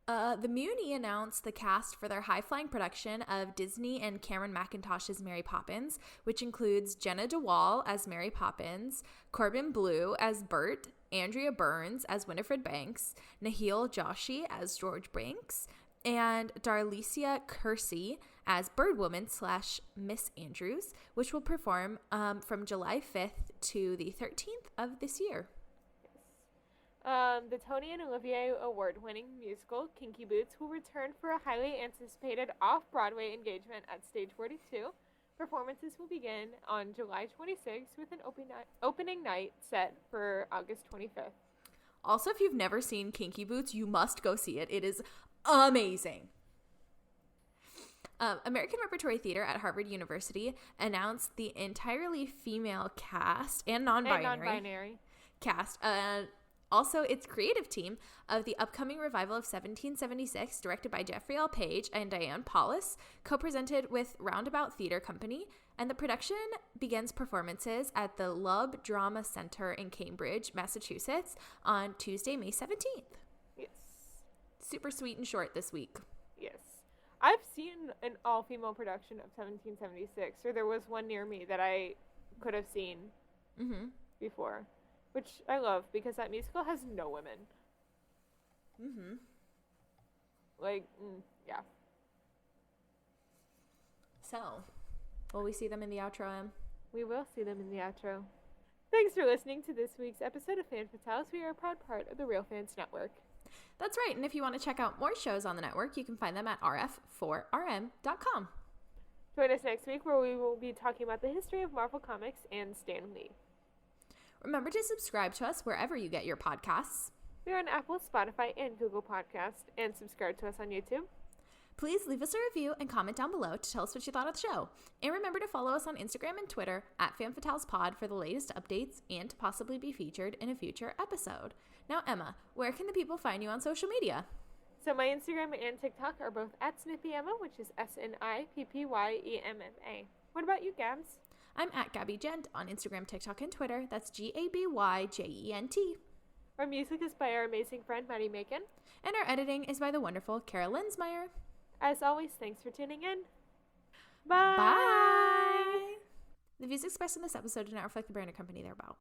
The Muni announced the cast for their high-flying production of Disney and Cameron Mackintosh's Mary Poppins, which includes Jenna DeWall as Mary Poppins, Corbin Bleu as Bert, Andrea Burns as Winifred Banks, Nahil Joshi as George Banks, and Darlicia Kersey as Birdwoman / Miss Andrews, which will perform from July 5th to the 13th of this year. The Tony and Olivier Award-winning musical Kinky Boots will return for a highly anticipated off-Broadway engagement at Stage 42. Performances will begin on July 26th with an opening night set for August 25th. Also, if you've never seen Kinky Boots, you must go see it. It is amazing. American Repertory Theater at Harvard University announced the entirely female cast and non-binary cast. Also, its creative team of the upcoming revival of 1776, directed by Jeffrey L. Page and Diane Paulus, co-presented with Roundabout Theater Company, and the production begins performances at the Lub Drama Center in Cambridge, Massachusetts, on Tuesday, May 17th. Yes. Super sweet and short this week. Yes. I've seen an all-female production of 1776, or there was one near me that I could have seen before. Which I love, because that musical has no women. Yeah. So, will we see them in the outro, Em? We will see them in the outro. Thanks for listening to this week's episode of Fan Fatales. We are a proud part of the Real Fans Network. That's right, and if you want to check out more shows on the network, you can find them at rf4rm.com. Join us next week, where we will be talking about the history of Marvel Comics and Stan Lee. Remember to subscribe to us wherever you get your podcasts. We're on Apple, Spotify, and Google Podcasts, and subscribe to us on YouTube. Please leave us a review and comment down below to tell us what you thought of the show. And remember to follow us on Instagram and Twitter at FanFatalesPod for the latest updates and to possibly be featured in a future episode. Now, Emma, where can the people find you on social media? So my Instagram and TikTok are both at Snippy Emma, which is SNIPPYEMMA. What about you, Gabs? I'm at Gaby Gent on Instagram, TikTok, and Twitter. That's GABYJENT. Our music is by our amazing friend, Maddie Macon. And our editing is by the wonderful Kara Linsmeyer. As always, thanks for tuning in. Bye! Bye! The views expressed in this episode do not reflect the brand or company they're about.